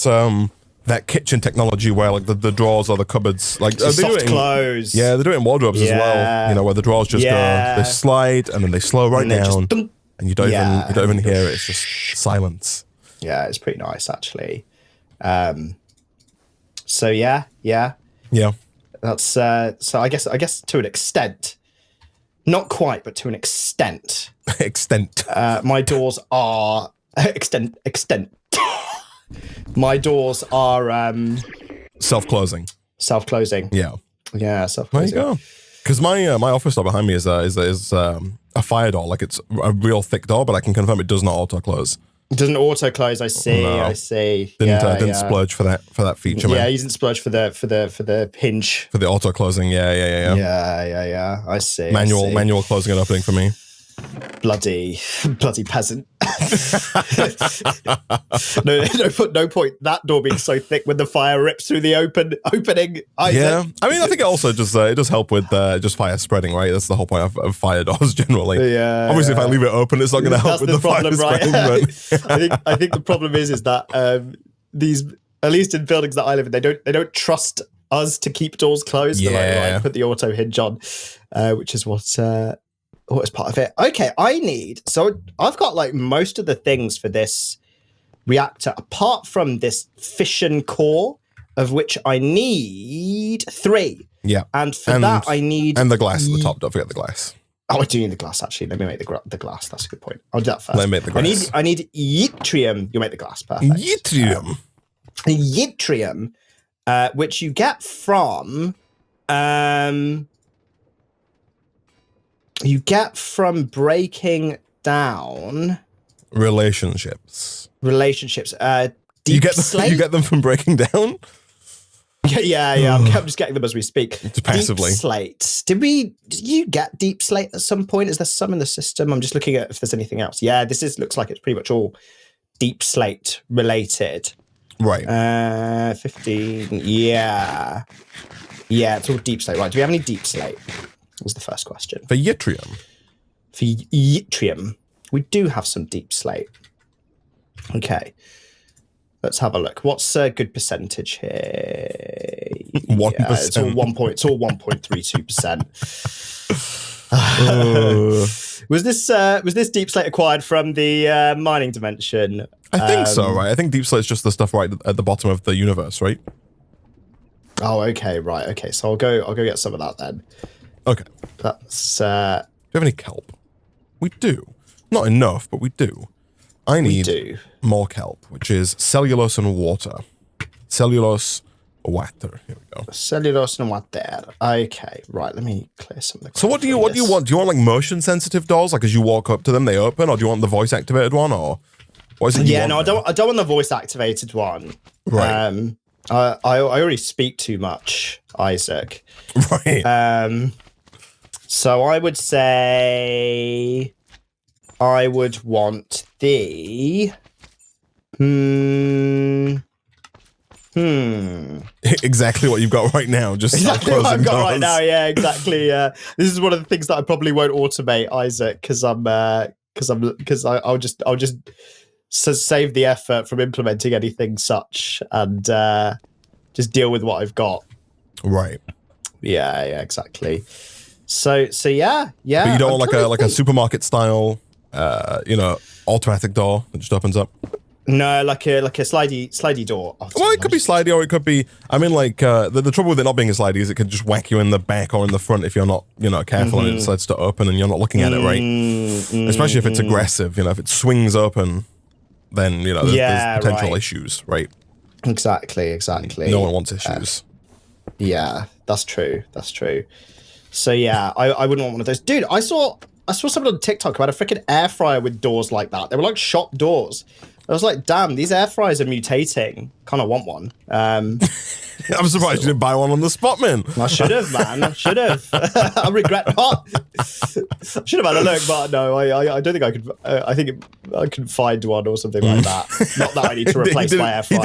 [SPEAKER 2] that kitchen technology where like the drawers or the cupboards like
[SPEAKER 1] soft close.
[SPEAKER 2] Yeah, they do it in wardrobes as well. You know, where the drawers just go, they slide and then they slow right down, and you don't even hear it. It's just silence.
[SPEAKER 1] Yeah, it's pretty nice actually. So yeah. That's so I guess to an extent, not quite, but to an extent. My doors are extent. My doors are
[SPEAKER 2] self-closing.
[SPEAKER 1] Yeah, self-closing.
[SPEAKER 2] There you go. Because my office door behind me is a fire door. Like it's a real thick door, but I can confirm it does not auto close.
[SPEAKER 1] It doesn't auto close. I see.
[SPEAKER 2] No.
[SPEAKER 1] I see.
[SPEAKER 2] Didn't splurge for that feature.
[SPEAKER 1] Yeah,
[SPEAKER 2] man.
[SPEAKER 1] he didn't splurge for the hinge.
[SPEAKER 2] For the auto closing. Yeah.
[SPEAKER 1] Yeah. I see.
[SPEAKER 2] Manual closing and opening for me.
[SPEAKER 1] Bloody peasant. No point that door being so thick when the fire rips through the opening.
[SPEAKER 2] Yeah, I mean, I think it also just it does help with just fire spreading, right? That's the whole point of fire doors generally.
[SPEAKER 1] Yeah.
[SPEAKER 2] Obviously, if I leave it open, it's not going to help with the problem, fire spreading.
[SPEAKER 1] Right?
[SPEAKER 2] But
[SPEAKER 1] I think the problem is that these, at least in buildings that I live in, they don't trust us to keep doors closed.
[SPEAKER 2] Yeah.
[SPEAKER 1] They're like, put the auto hinge on, which is what is part of it. Okay, I've got like most of the things for this reactor, apart from this fission core, of which I need 3.
[SPEAKER 2] Yeah.
[SPEAKER 1] And for that, I need...
[SPEAKER 2] And the glass at the top. Don't forget the glass.
[SPEAKER 1] Oh, I do need the glass, actually. Let me make the glass. That's a good point. I'll do that first.
[SPEAKER 2] Let me make the glass.
[SPEAKER 1] I need yttrium. You'll make the glass. Perfect.
[SPEAKER 2] Yttrium.
[SPEAKER 1] Yttrium, which you get from... you get from breaking down...
[SPEAKER 2] Relationships.
[SPEAKER 1] Deep slate?
[SPEAKER 2] You get them from breaking down?
[SPEAKER 1] Yeah. I'm just getting them as we speak.
[SPEAKER 2] Just passively.
[SPEAKER 1] Deep slate. Did you get deep slate at some point? Is there some in the system? I'm just looking at if there's anything else. Yeah, looks like it's pretty much all deep slate related.
[SPEAKER 2] Right.
[SPEAKER 1] 15. Yeah, it's all deep slate. Right. Do we have any deep slate? Was the first question.
[SPEAKER 2] For yttrium.
[SPEAKER 1] We do have some deep slate. Okay. Let's have a look. What's a good percentage here?
[SPEAKER 2] 1%.
[SPEAKER 1] Yeah, it's all 1.32%. Was this deep slate acquired from the mining dimension?
[SPEAKER 2] I think so, right? I think deep slate's just the stuff right at the bottom of the universe, right?
[SPEAKER 1] Oh, okay, right, okay. So I'll go get some of that then.
[SPEAKER 2] Okay.
[SPEAKER 1] That's
[SPEAKER 2] Do you have any kelp? We do. Not enough, but we do. I need more kelp, which is cellulose and water. Cellulose, water. Here we go.
[SPEAKER 1] Cellulose and water. Okay, right. Let me clear some of the.
[SPEAKER 2] So what do you want? Do you want like motion sensitive doors? Like as you walk up to them, they open, or do you want the voice activated one, or what is it?
[SPEAKER 1] Yeah, no, I don't want the voice activated one.
[SPEAKER 2] Right.
[SPEAKER 1] I already speak too much, Isaac.
[SPEAKER 2] Right.
[SPEAKER 1] So I would say I would want the
[SPEAKER 2] Exactly what you've got right now. Just
[SPEAKER 1] exactly what I've got right now. Yeah, exactly. Yeah, this is one of the things that I probably won't automate, Isaac, because I'll just save the effort from implementing anything such and just deal with what I've got.
[SPEAKER 2] Right.
[SPEAKER 1] Yeah, exactly. So yeah.
[SPEAKER 2] But you don't want like a supermarket style, automatic door that just opens up.
[SPEAKER 1] No, like a slidey door. Oh,
[SPEAKER 2] well, it could be slidey, or it could be. I mean, like the trouble with it not being a slidey is it could just whack you in the back or in the front if you're not, careful, and it decides to open and you're not looking at it right. Especially if it's aggressive. If it swings open, then there's potential issues, right?
[SPEAKER 1] Exactly.
[SPEAKER 2] No one wants issues.
[SPEAKER 1] Yeah, that's true. So yeah, I wouldn't want one of those. Dude, I saw something on TikTok about a freaking air fryer with doors like that. They were like shop doors. I was like, damn, these air fryers are mutating. Kind of want one.
[SPEAKER 2] I'm surprised you didn't buy one on the spot, man.
[SPEAKER 1] I should have, man. I should have. I regret not. I should have had a look, but no, I don't think I could. I think I could find one or something like that. Not that I need to replace my air fryer.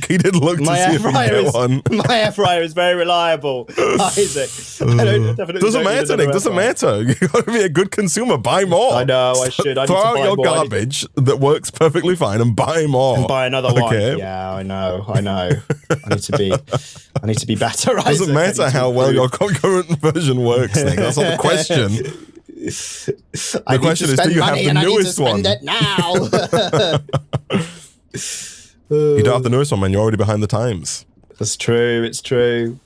[SPEAKER 2] He did look to see if he could get one.
[SPEAKER 1] My air fryer is very reliable, Isaac.
[SPEAKER 2] Doesn't matter, Nick. Doesn't matter. You got to be a good consumer. Buy more.
[SPEAKER 1] I know. I should.
[SPEAKER 2] Throw out your garbage that works perfectly fine and buy more.
[SPEAKER 1] And buy another one. Yeah, I know. I need to be better. Isaac.
[SPEAKER 2] Doesn't matter how well your concurrent version works, Nick. That's not the question. The question is, do you have the newest one?
[SPEAKER 1] Now.
[SPEAKER 2] You don't have the newest one, man. You're already behind the times.
[SPEAKER 1] That's true. It's true.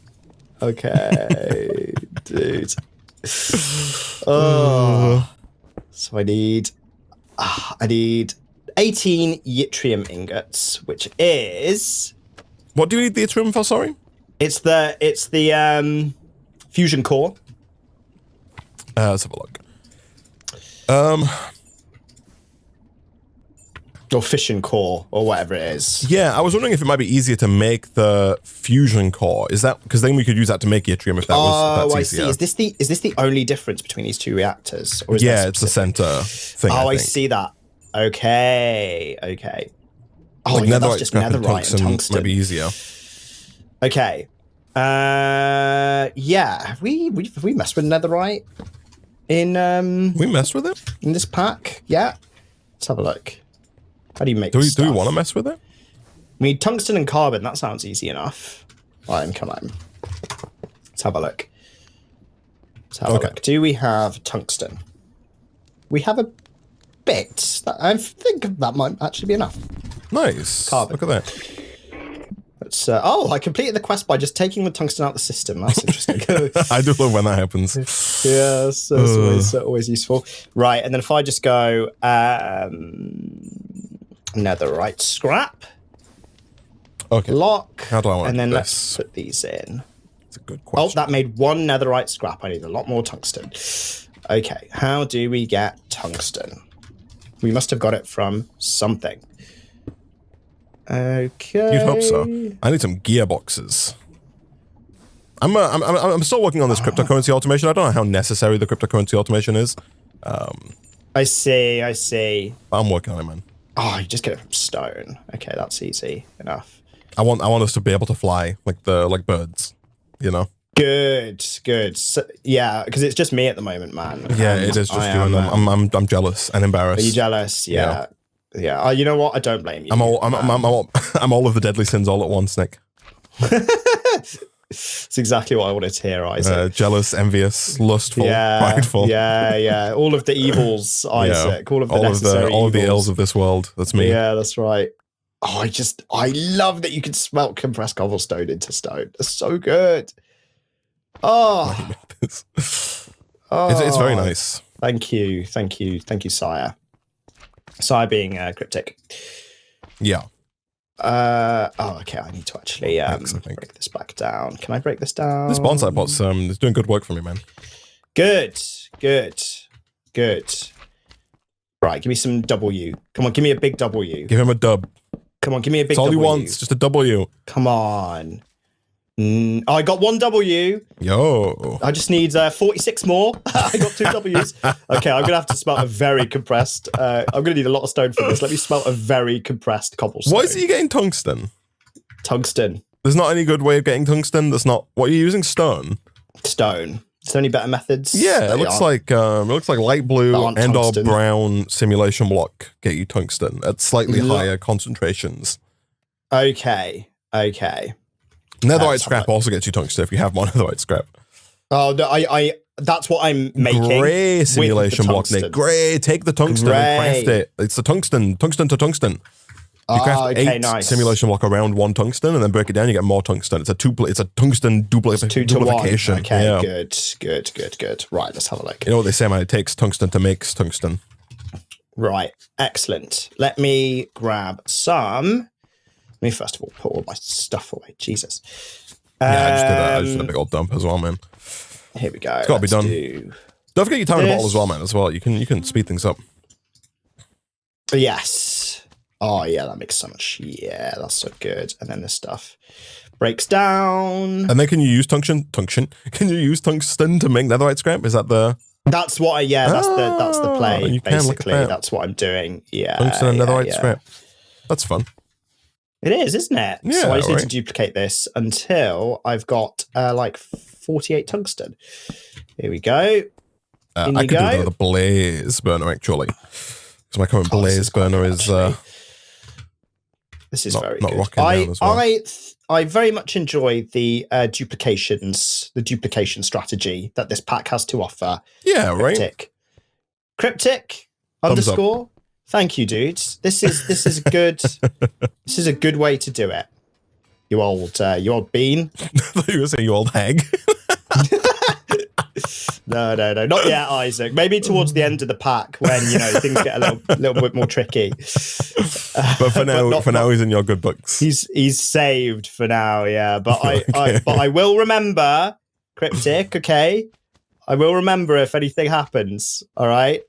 [SPEAKER 1] Okay, dude. Oh, so I need 18 yttrium ingots, which is.
[SPEAKER 2] What do you need the yttrium for? Sorry.
[SPEAKER 1] It's the fusion core.
[SPEAKER 2] Let's have a look.
[SPEAKER 1] Or fission core, or whatever it is.
[SPEAKER 2] Yeah, I was wondering if it might be easier to make the fusion core. Is that because then we could use that to make yttrium if that was that's easier.
[SPEAKER 1] See. Is this the only difference between these two reactors? Or is
[SPEAKER 2] it's the center thing.
[SPEAKER 1] Oh, I see that. Okay. Oh,
[SPEAKER 2] like
[SPEAKER 1] that's just netherite and tungsten.
[SPEAKER 2] Might be easier.
[SPEAKER 1] Okay. Yeah. Have we messed with netherite in
[SPEAKER 2] we messed with it
[SPEAKER 1] in this pack? Yeah. Let's have a look. How do you make?
[SPEAKER 2] Do we want to mess with it?
[SPEAKER 1] We need tungsten and carbon. That sounds easy enough. Right, come on. Let's have a look. Do we have tungsten? We have a bit. I think that might actually be enough.
[SPEAKER 2] Nice.
[SPEAKER 1] Carbon.
[SPEAKER 2] Look at that.
[SPEAKER 1] Let's, I completed the quest by just taking the tungsten out of the system. That's interesting.
[SPEAKER 2] I do love when that happens.
[SPEAKER 1] Yeah, that's always useful. Right, and then if I just go netherite scrap.
[SPEAKER 2] Okay.
[SPEAKER 1] Lock.
[SPEAKER 2] How do I want
[SPEAKER 1] and then
[SPEAKER 2] this?
[SPEAKER 1] Let's put these in.
[SPEAKER 2] It's a good question.
[SPEAKER 1] Oh, that made one netherite scrap. I need a lot more tungsten. Okay, how do we get tungsten? We must have got it from something. Okay.
[SPEAKER 2] You'd hope so. I need some gearboxes. I'm still working on this cryptocurrency automation. I don't know how necessary the cryptocurrency automation is.
[SPEAKER 1] I see.
[SPEAKER 2] I'm working on it, man.
[SPEAKER 1] Oh, you just get it from stone. Okay, that's easy enough.
[SPEAKER 2] I want us to be able to fly like birds,
[SPEAKER 1] Good. So, yeah, because it's just me at the moment, man.
[SPEAKER 2] Yeah, it is just you, and I'm jealous and embarrassed.
[SPEAKER 1] Are you jealous? Yeah. You know what? I don't blame you.
[SPEAKER 2] I'm all of the deadly sins all at once, Nick.
[SPEAKER 1] It's exactly what I wanted to hear, Isaac.
[SPEAKER 2] Jealous, envious, lustful, prideful.
[SPEAKER 1] Yeah. All of the evils, Isaac. All of the necessary evils.
[SPEAKER 2] All of the ills of this world. That's me.
[SPEAKER 1] Yeah, that's right. Oh, I love that you can smelt compressed cobblestone into stone. That's so good. Oh,
[SPEAKER 2] It's very nice.
[SPEAKER 1] Thank you, Sire. Sire being cryptic.
[SPEAKER 2] Yeah.
[SPEAKER 1] Okay. I need to actually break this back down. Can I break this down?
[SPEAKER 2] This bonsai pot's is doing good work for me, man.
[SPEAKER 1] Good. Right, give me some W. Come on, give me a big W.
[SPEAKER 2] Give him a dub.
[SPEAKER 1] Come on, give me a big
[SPEAKER 2] W. That's all
[SPEAKER 1] W.
[SPEAKER 2] he wants, just a W.
[SPEAKER 1] Come on. I got 1 W.
[SPEAKER 2] Yo.
[SPEAKER 1] I just need 46 more. I got 2 W's. Okay, I'm going to have to smelt a very compressed... I'm going to need a lot of stone for this. Let me smelt a very compressed cobblestone.
[SPEAKER 2] Why is he getting tungsten?
[SPEAKER 1] Tungsten.
[SPEAKER 2] There's not any good way of getting tungsten. That's not... What are you using? Stone?
[SPEAKER 1] Stone. Is there any better methods?
[SPEAKER 2] Yeah, it looks like light blue and or brown simulation block get you tungsten at slightly higher concentrations.
[SPEAKER 1] Okay.
[SPEAKER 2] Netherite scrap also gets you tungsten if you have more netherite scrap.
[SPEAKER 1] Oh, no, I that's what I'm making.
[SPEAKER 2] Grey simulation block, Nick. Grey, take the tungsten and craft it. It's the tungsten to tungsten. You craft 8 simulation block around 1 tungsten, and then break it down. You get more tungsten. It's a tungsten duplication.
[SPEAKER 1] Okay, yeah. Good. Right, let's have a look.
[SPEAKER 2] You know what they say, man? It takes tungsten to make tungsten.
[SPEAKER 1] Right, excellent. Let me grab some. Let me first of all put all my stuff away. Jesus.
[SPEAKER 2] Yeah, I just did a big old dump as well, man.
[SPEAKER 1] Here we go.
[SPEAKER 2] It's got to be done. Don't forget your time bottle as well, man. As well, you can speed things up.
[SPEAKER 1] Yes. Oh, yeah, that makes so much. Yeah, that's so good. And then this stuff breaks down.
[SPEAKER 2] And then can you use tungsten? Can you use tungsten to make netherite scrap? Is that the...
[SPEAKER 1] That's what that's the play, basically. That's what I'm doing. Yeah.
[SPEAKER 2] Tungsten and netherite scrap. That's fun.
[SPEAKER 1] It is, isn't it?
[SPEAKER 2] Yeah,
[SPEAKER 1] so I just need to duplicate this until I've got like 48 tungsten. Here we go.
[SPEAKER 2] I could do another blaze burner, actually. Because my current blaze burner is...
[SPEAKER 1] This is very good. I very much enjoy the duplication strategy that this pack has to offer.
[SPEAKER 2] Yeah, right.
[SPEAKER 1] Cryptic _ Thank you, dudes. This is a good this is a good way to do it. You old bean.
[SPEAKER 2] I thought you were saying you old hag.
[SPEAKER 1] No, not yet, Isaac. Maybe towards the end of the pack when things get a little bit more tricky.
[SPEAKER 2] But for now, he's in your good books.
[SPEAKER 1] He's saved for now, yeah. But I will remember, Cryptic. Okay, I will remember if anything happens. All right.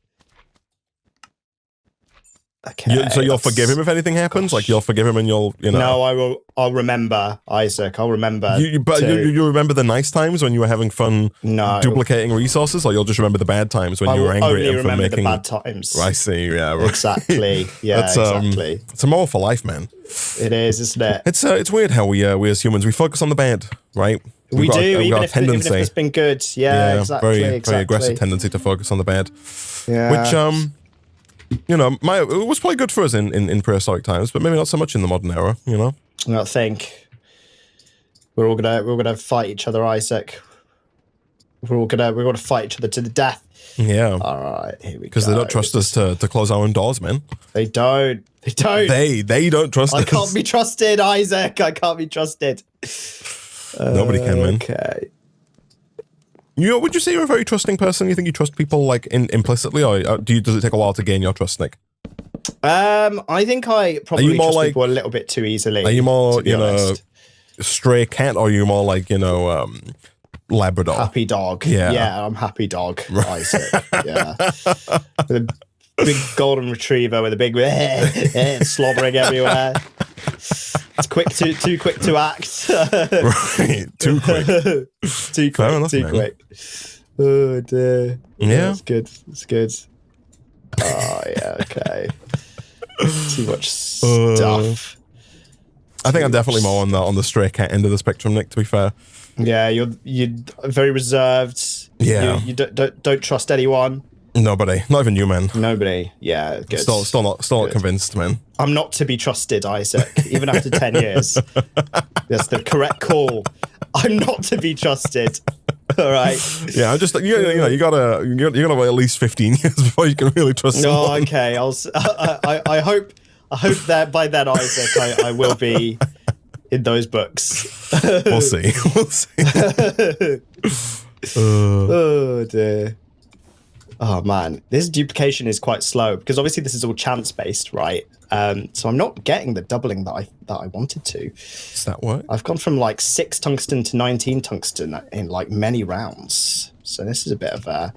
[SPEAKER 1] Okay.
[SPEAKER 2] So you'll forgive him if anything happens? Like you'll forgive him and you'll, No,
[SPEAKER 1] I will. I'll remember, Isaac. I'll remember.
[SPEAKER 2] You remember the nice times when you were having fun duplicating resources, or you'll just remember the bad times when you were angry at him for making...
[SPEAKER 1] the bad times.
[SPEAKER 2] I see, yeah. Right.
[SPEAKER 1] Exactly. Yeah, exactly.
[SPEAKER 2] It's a moral for life, man.
[SPEAKER 1] It is, isn't it?
[SPEAKER 2] It's weird how we as humans, we focus on the bad, right?
[SPEAKER 1] We do, even if it's been good. Yeah, exactly.
[SPEAKER 2] Very aggressive tendency to focus on the bad.
[SPEAKER 1] Yeah.
[SPEAKER 2] Which, it was probably good for us in prehistoric times, but maybe not so much in the modern era.
[SPEAKER 1] I think we're all gonna fight each other, Isaac. We're gonna fight each other to the death.
[SPEAKER 2] Yeah.
[SPEAKER 1] All right, here we go.
[SPEAKER 2] Because they don't trust us to close our own doors, man.
[SPEAKER 1] They don't. They
[SPEAKER 2] don't trust us.
[SPEAKER 1] I can't be trusted, Isaac. I can't be trusted.
[SPEAKER 2] Nobody can, man.
[SPEAKER 1] Okay.
[SPEAKER 2] Would you say you're a very trusting person? You think you trust people like implicitly, or does it take a while to gain your trust, Nick?
[SPEAKER 1] I think I probably trust people a little bit too easily.
[SPEAKER 2] Are you more, stray cat, or are you more like, Labrador?
[SPEAKER 1] Happy dog. Yeah, I'm happy dog, Isaac. Yeah. With a big golden retriever with a big slobbering everywhere. It's too quick to act.
[SPEAKER 2] Right, too quick.
[SPEAKER 1] Too quick. Oh dear.
[SPEAKER 2] Yeah.
[SPEAKER 1] It's good. Oh yeah, okay. Too much stuff.
[SPEAKER 2] I think I'm definitely more on the stray cat end of the spectrum, Nick, to be fair.
[SPEAKER 1] Yeah, you're very reserved.
[SPEAKER 2] Yeah.
[SPEAKER 1] You don't trust anyone.
[SPEAKER 2] Nobody. Not even you, man.
[SPEAKER 1] Nobody. Yeah, good.
[SPEAKER 2] Still not convinced, man.
[SPEAKER 1] I'm not to be trusted, Isaac, even after 10 years. That's the correct call. I'm not to be trusted. All right.
[SPEAKER 2] Yeah, I'm just you gotta wait at least 15 years before you can really trust someone.
[SPEAKER 1] Okay. I I hope that by then, Isaac, I will be in those books.
[SPEAKER 2] We'll see. We'll see.
[SPEAKER 1] Oh dear. Oh man, this duplication is quite slow because obviously this is all chance based, right? So I'm not getting the doubling that I wanted to.
[SPEAKER 2] Does that work?
[SPEAKER 1] I've gone from like 6 tungsten to 19 tungsten in like many rounds. So this is a bit of a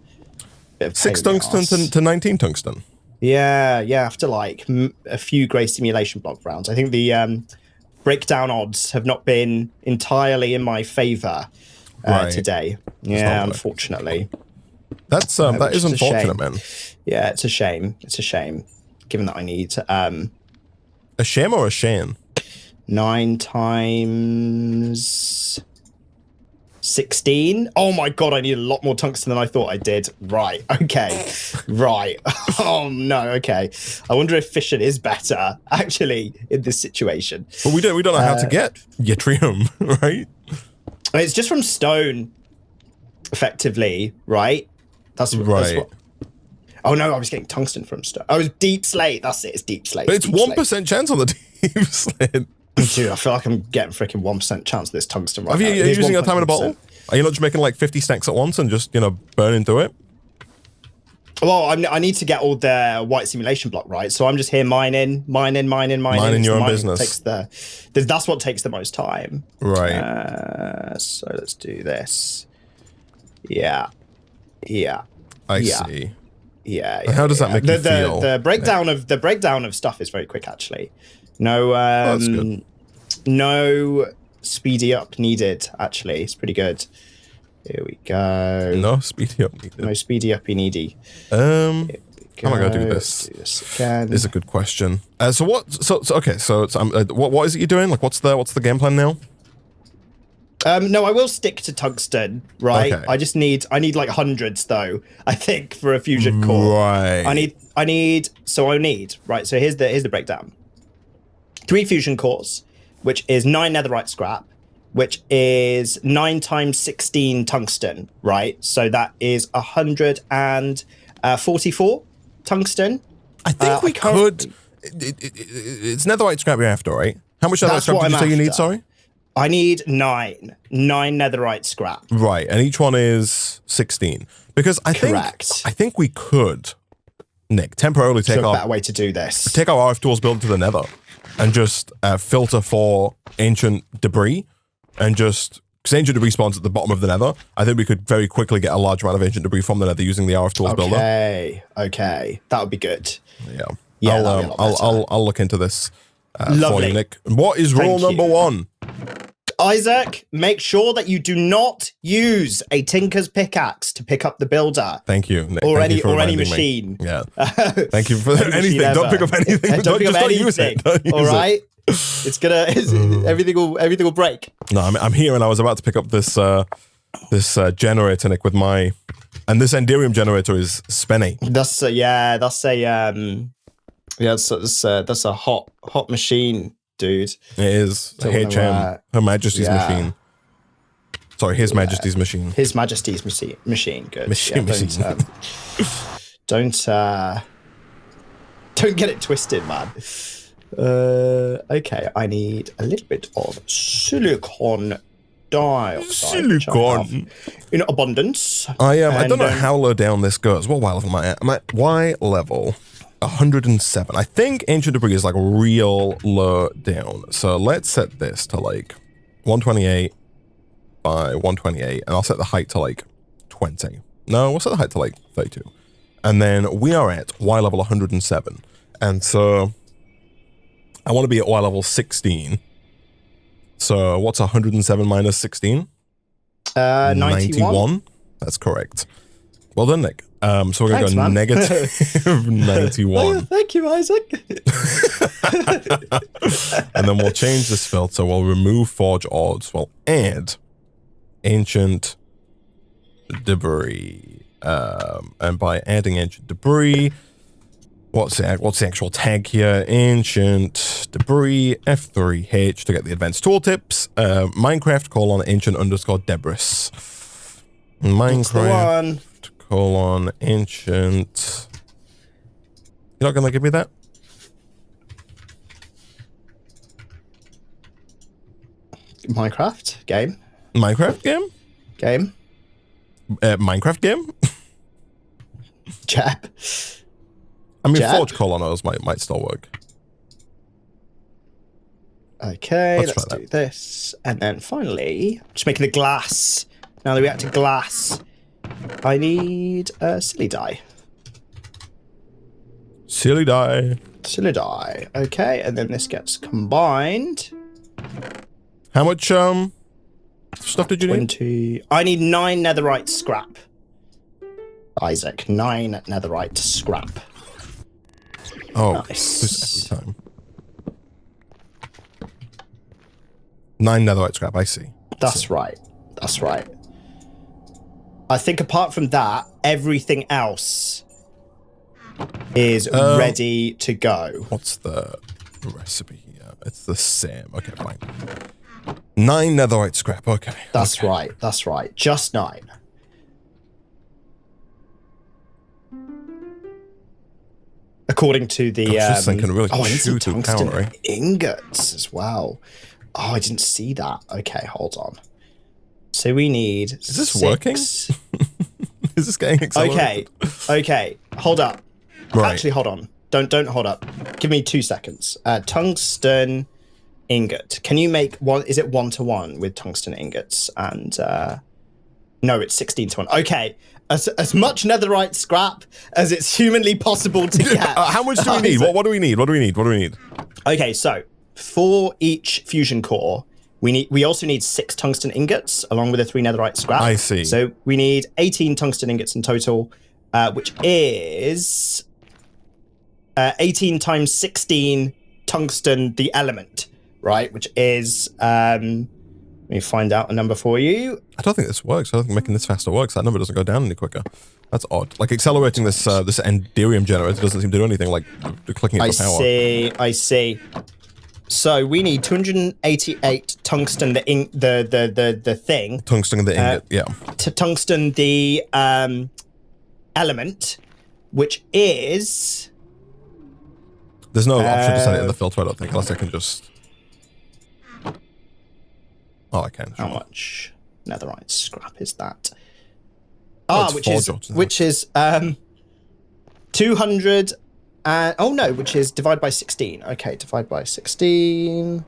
[SPEAKER 2] 6 tungsten to 19 tungsten.
[SPEAKER 1] Yeah, after like a few grey simulation block rounds. I think the breakdown odds have not been entirely in my favour today. Yeah, unfortunately.
[SPEAKER 2] That is unfortunate, man.
[SPEAKER 1] Yeah, it's a shame. It's a shame, given that I need
[SPEAKER 2] a shame or a shame?
[SPEAKER 1] 9 times 16. Oh my god, I need a lot more tungsten than I thought I did. Right. Okay. Right. Oh no. Okay. I wonder if fission is better actually in this situation.
[SPEAKER 2] But we don't know how to get yttrium, right?
[SPEAKER 1] It's just from stone, effectively, right? That's what, oh no, I was getting tungsten from stone. I was deep slate. That's it. It's deep slate.
[SPEAKER 2] But it's 1% chance on the deep slate.
[SPEAKER 1] Dude, I feel like I'm getting freaking 1% chance of this tungsten right
[SPEAKER 2] now. Are you using your time in a
[SPEAKER 1] 1%.
[SPEAKER 2] bottle? Are you not just making like 50 stacks at once and just, burning through it?
[SPEAKER 1] Well, I need to get all the white simulation block right, so I'm just here mining.
[SPEAKER 2] Minding your own business.
[SPEAKER 1] That's what takes the most time.
[SPEAKER 2] Right.
[SPEAKER 1] So let's do this. Yeah.
[SPEAKER 2] I see.
[SPEAKER 1] Yeah.
[SPEAKER 2] And how does that make you feel?
[SPEAKER 1] The breakdown of stuff is very quick, actually. No,
[SPEAKER 2] that's good.
[SPEAKER 1] No speedy up needed. Actually, it's pretty good. Here we go.
[SPEAKER 2] No speedy up needed.
[SPEAKER 1] No speedy up needy.
[SPEAKER 2] How am I going to do this?
[SPEAKER 1] Do this again.
[SPEAKER 2] Is a good question. So what? So okay. So it's, what is it you're doing? Like, what's the game plan now?
[SPEAKER 1] No, I will stick to tungsten, right?
[SPEAKER 2] Okay.
[SPEAKER 1] I need like hundreds though, I think, for a fusion core.
[SPEAKER 2] Right.
[SPEAKER 1] I need, right, so here's the breakdown. 3 fusion cores, which is 9 netherite scrap, which is 9 times 16 tungsten, right? So that is 144 tungsten.
[SPEAKER 2] I think we could. It's netherite scrap you're after, right? How much netherite scrap did you say you need, sorry?
[SPEAKER 1] I need 9 netherite scrap.
[SPEAKER 2] Right, and each one is 16. Because I think we could, Nick, temporarily take
[SPEAKER 1] a better way to do this.
[SPEAKER 2] Take our RF tools, build to the nether, and just filter for ancient debris, and just because ancient debris spawns at the bottom of the nether, I think we could very quickly get a large amount of ancient debris from the nether using the RF tools builder.
[SPEAKER 1] Okay, that would be good.
[SPEAKER 2] Yeah, I'll look into this for you, Nick. What is rule number 1?
[SPEAKER 1] Isaac, make sure that you do not use a tinker's pickaxe to pick up the builder.
[SPEAKER 2] Thank you, Nick.
[SPEAKER 1] Or any machine.
[SPEAKER 2] Me. Yeah. Thank you for anything. Don't pick up anything.
[SPEAKER 1] Don't pick up anything. All right. It's gonna. Everything will break.
[SPEAKER 2] No, I'm here, and I was about to pick up this generator, Nick, with my, and this Enderium generator is spinny.
[SPEAKER 1] That's a hot machine. Dude,
[SPEAKER 2] it is HM, Her Majesty's machine. Sorry, His Majesty's machine.
[SPEAKER 1] His Majesty's machine. Good.
[SPEAKER 2] Machine.
[SPEAKER 1] Don't get it twisted, man. Okay, I need a little bit of silicon dioxide.
[SPEAKER 2] Silicon
[SPEAKER 1] in abundance.
[SPEAKER 2] I don't know how low down this goes. What Y level am I at? I'm at Y level 107. I think ancient debris is like real low down. So let's set this to like 128 by 128, and I'll set the height to like 20. No, we'll set the height to like 32. And then we are at Y level 107. And so I want to be at Y level 16. So what's 107 minus 16?
[SPEAKER 1] 91.
[SPEAKER 2] That's correct. Well done, Nick. So we're going to go negative 91.
[SPEAKER 1] Oh, thank you, Isaac.
[SPEAKER 2] And then we'll change this filter. We'll remove forge odds. We'll add ancient debris. And by adding ancient debris, what's the actual tag here? Ancient debris F3H to get the advanced tooltips. Minecraft :ancient _ debris. Minecraft :ancient. You're not gonna give me that?
[SPEAKER 1] Minecraft game.
[SPEAKER 2] Minecraft game? Minecraft game?
[SPEAKER 1] Jab.
[SPEAKER 2] I mean, Forge Colonels might still work.
[SPEAKER 1] Okay, let's do this. And then finally, just making a glass. Now that we add to glass, I need a silly die.
[SPEAKER 2] Silly die.
[SPEAKER 1] Silly die. Okay, and then this gets combined.
[SPEAKER 2] How much stuff did you need?
[SPEAKER 1] I need 9 netherite scrap. Isaac, 9 netherite scrap.
[SPEAKER 2] Oh,
[SPEAKER 1] nice.
[SPEAKER 2] Every time. 9 netherite scrap, I see.
[SPEAKER 1] That's right. That's right. I think apart from that, everything else is ready to go.
[SPEAKER 2] What's the recipe here? It's the same. Okay, fine. 9 netherite scrap. Okay.
[SPEAKER 1] That's right. That's right. Just 9. According to the
[SPEAKER 2] I was just thinking really
[SPEAKER 1] I need some
[SPEAKER 2] shoot
[SPEAKER 1] tungsten
[SPEAKER 2] power,
[SPEAKER 1] ingots as well. Oh, I didn't see that. Okay, hold on. So we need
[SPEAKER 2] Is this working? Is this getting accelerated?
[SPEAKER 1] Okay. Hold up.
[SPEAKER 2] Right.
[SPEAKER 1] Actually, hold on. Don't hold up. Give me 2 seconds. Tungsten ingot. Can you make one? Is it 1-to-1 with tungsten ingots? And no, it's 16-to-1. Okay. As much netherite scrap as it's humanly possible to get.
[SPEAKER 2] How much do we need? What do we need? What do we need?
[SPEAKER 1] Okay, so for each fusion core, we also need 6 tungsten ingots along with the 3 netherite scrap.
[SPEAKER 2] I see.
[SPEAKER 1] So we need 18 tungsten ingots in total, which is 18 times 16 tungsten the element, right? Which is let me find out a number for you.
[SPEAKER 2] I don't think this works. I don't think making this faster works. That number doesn't go down any quicker. That's odd. Like accelerating this this Enderium generator doesn't seem to do anything. Like clicking it for power.
[SPEAKER 1] I see. So we need 288 tungsten the thing.
[SPEAKER 2] Tungsten the ingot. Yeah.
[SPEAKER 1] To tungsten the element, which is.
[SPEAKER 2] There's no option to set it in the filter. I don't think, unless I can just. Oh, I can.
[SPEAKER 1] How much netherite scrap is that? Which is 200 which is divided by 16. Okay, divide by 16.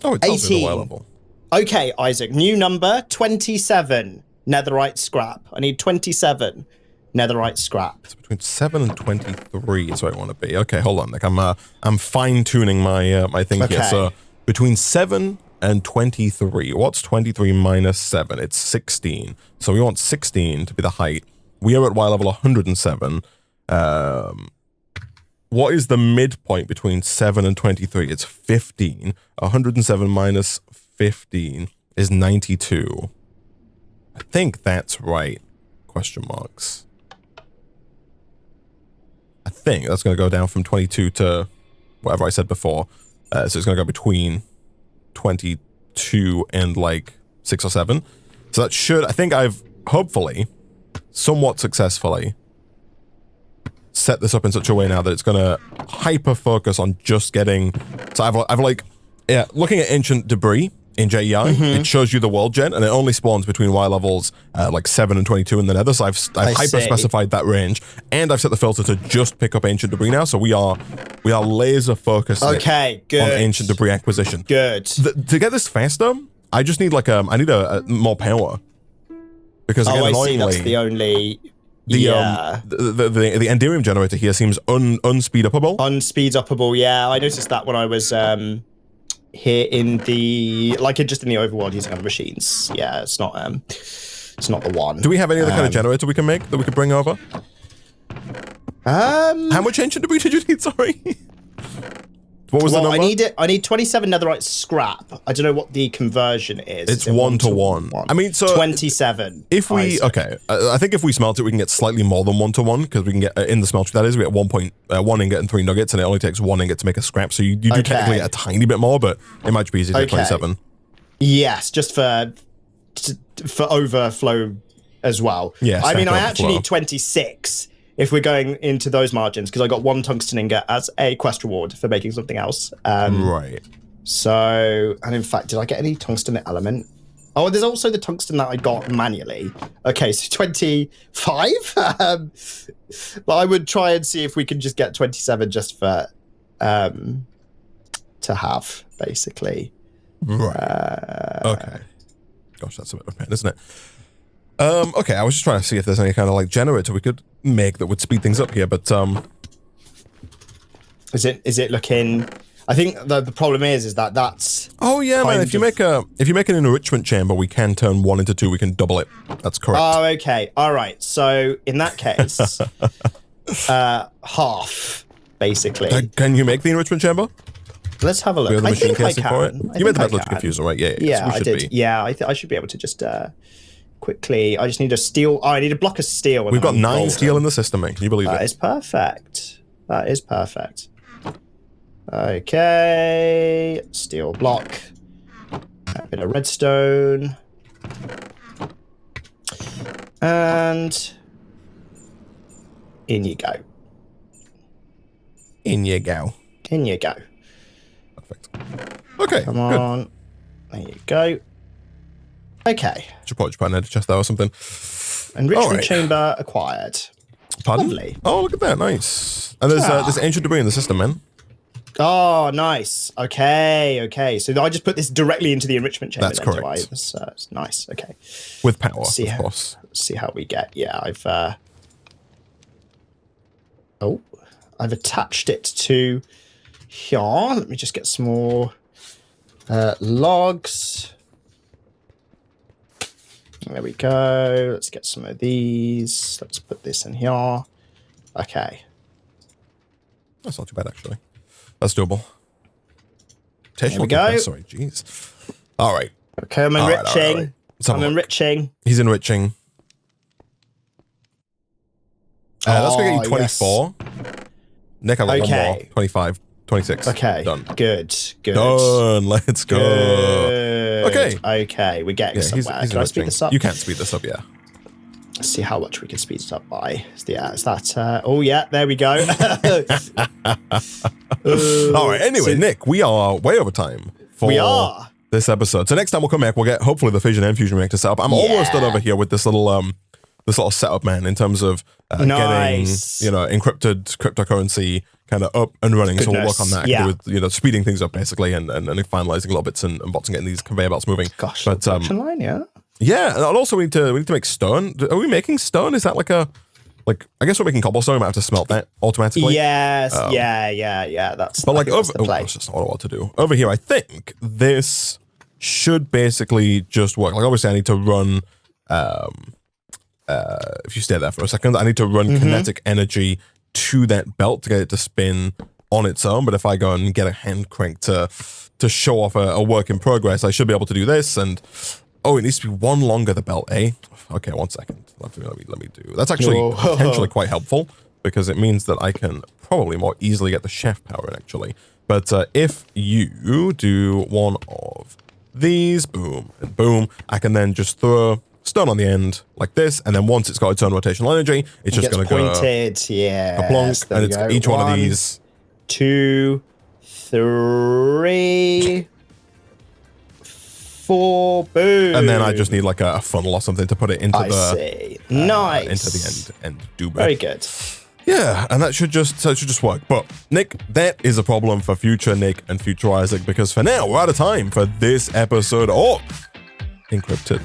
[SPEAKER 2] Oh, it's 18. The level.
[SPEAKER 1] Okay, Isaac, new number 27 netherite scrap. I need 27 netherite scrap.
[SPEAKER 2] It's between 7 and 23 is where I want to be. Okay, hold on. Like I'm fine tuning my my thing here. So between 7 and 23. What's 23 minus 7? It's 16. So we want 16 to be the height. We are at Y level 107. What is the midpoint between 7 and 23? It's 15. 107 minus 15 is 92. I think that's right. Question marks. I think that's going to go down from 22 to whatever I said before. So it's going to go between 22 and like 6 or 7. So that should, I think I've hopefully, somewhat successfully set this up in such a way now that it's going to hyper focus on just getting, so I've like, yeah, looking at ancient debris in JEI, it shows you the world gen, and it only spawns between Y levels like 7 and 22 in the nether, so I've hyper specified that range, and I've set the filter to just pick up ancient debris now, so we are laser focused on ancient debris acquisition.
[SPEAKER 1] Good.
[SPEAKER 2] To get this faster, I just need like I need a more power, because again, annoyingly,
[SPEAKER 1] that's the only.
[SPEAKER 2] The Enderium generator here seems unspeed-upable.
[SPEAKER 1] Unspeed-upable, yeah. I noticed that when I was here in the just in the overworld using other machines. Yeah, it's not the one.
[SPEAKER 2] Do we have any other kind of generator we can make that we could bring over? How much ancient debris did you need? Sorry. What was the number?
[SPEAKER 1] I need 27 netherite scrap. I don't know what the conversion is.
[SPEAKER 2] It's 1-to-1. I mean, so
[SPEAKER 1] 27.
[SPEAKER 2] If we I think if we smelt it, we can get slightly more than 1-to-1 because we can get in the smelter. That is, we get 1 ingot and 3 nuggets, and it only takes 1 ingot to make a scrap. So you do technically get a tiny bit more, but it might be easy to get 27.
[SPEAKER 1] Yes, just for overflow as well.
[SPEAKER 2] Yeah.
[SPEAKER 1] I mean, I actually need 26. If we're going into those margins, because I got 1 tungsten ingot as a quest reward for making something else.
[SPEAKER 2] Right.
[SPEAKER 1] So, and in fact, did I get any tungsten element? Oh, there's also the tungsten that I got manually. Okay, so 25. But I would try and see if we can just get 27 just for to have, basically.
[SPEAKER 2] Right. Okay. Gosh, that's a bit of a pain, isn't it? Okay, I was just trying to see if there's any kind of like generator we could make that would speed things up here, but
[SPEAKER 1] is it looking? I think the problem is that that's.
[SPEAKER 2] Oh yeah, man! If you make an enrichment chamber, we can turn 1 into 2. We can double it. That's correct.
[SPEAKER 1] Oh, okay. All right. So in that case, half basically.
[SPEAKER 2] Can you make the enrichment chamber?
[SPEAKER 1] Let's have a look. I think I can.
[SPEAKER 2] You made the metallurgy confuser, right? Yeah.
[SPEAKER 1] Yeah, I did. Yeah, I should be able to just quickly. I just need a steel. Oh, I need a block of steel.
[SPEAKER 2] We've got 9 steel in the system, mate. Can you believe it?
[SPEAKER 1] That is perfect. That is perfect. Okay, steel block, a bit of redstone, and in you go.
[SPEAKER 2] In you go.
[SPEAKER 1] In you go.
[SPEAKER 2] Perfect. Okay.
[SPEAKER 1] Come on. There you go. Okay.
[SPEAKER 2] Should probably put an edge chest there or something.
[SPEAKER 1] Enrichment chamber acquired.
[SPEAKER 2] Pardon?
[SPEAKER 1] Lovely.
[SPEAKER 2] Oh, look at that. Nice. And there's ancient debris in the system, man.
[SPEAKER 1] Oh, nice. Okay. So I just put this directly into the enrichment chamber.
[SPEAKER 2] That's correct.
[SPEAKER 1] It's nice. Okay.
[SPEAKER 2] With power, of course.
[SPEAKER 1] See how we get. Yeah, I've attached it to here. Let me just get some more logs. There we go. Let's get some of these. Let's put this in here. Okay.
[SPEAKER 2] That's not too bad, actually. That's doable.
[SPEAKER 1] There we go.
[SPEAKER 2] Sorry, jeez. All right.
[SPEAKER 1] Okay, I'm enriching.
[SPEAKER 2] Right.
[SPEAKER 1] I'm enriching.
[SPEAKER 2] He's enriching. That's going to get you 24. Yes. Nick, I got one more. 25, 26.
[SPEAKER 1] Okay.
[SPEAKER 2] Done.
[SPEAKER 1] Good.
[SPEAKER 2] Done. Let's go.
[SPEAKER 1] Good. Okay, we're getting somewhere. Can I speed this up?
[SPEAKER 2] You can speed this up, yeah.
[SPEAKER 1] Let's see how much we can speed it up by. Yeah, is that... oh, yeah, there we go.
[SPEAKER 2] All right, anyway, Nick, we are way over time for this episode. So next time we'll come back, we'll get, hopefully, the fission and fusion reactor set up. I'm almost done over here with this little setup, man, in terms of getting, encrypted cryptocurrency kind of up and running. So we'll work on that, with, speeding things up, basically, and finalizing little bits and bots and getting these conveyor belts moving.
[SPEAKER 1] Gosh, but, production line, yeah.
[SPEAKER 2] Yeah, and also we need to make stone. Are we making stone? Is that I guess we're making cobblestone. We might have to smelt that automatically.
[SPEAKER 1] Yes, yeah. That's
[SPEAKER 2] the play. That's just not what to do. Over here, I think this should basically just work. Like, obviously, I need to run. If you stay there for a second, I need to run kinetic energy to that belt to get it to spin on its own. But if I go and get a hand crank to show off a work in progress, I should be able to do this. And oh, it needs to be one longer, the belt, eh? Okay, 1 second. Let me do. That's actually potentially quite helpful because it means that I can probably more easily get the chef power in, actually. But if you do one of these, boom, and boom, I can then just throw stone on the end like this, and then once it's got its own rotational energy, it's just going to go
[SPEAKER 1] pointed, yeah,
[SPEAKER 2] plonk, and it's each one of these.
[SPEAKER 1] 2, 3, 4, boom.
[SPEAKER 2] And then I just need like a funnel or something to put it into
[SPEAKER 1] nice
[SPEAKER 2] into the end duber.
[SPEAKER 1] Very good.
[SPEAKER 2] Yeah, and that should just work. But Nick, that is a problem for future Nick and future Isaac, because for now we're out of time for this episode of Encrypted.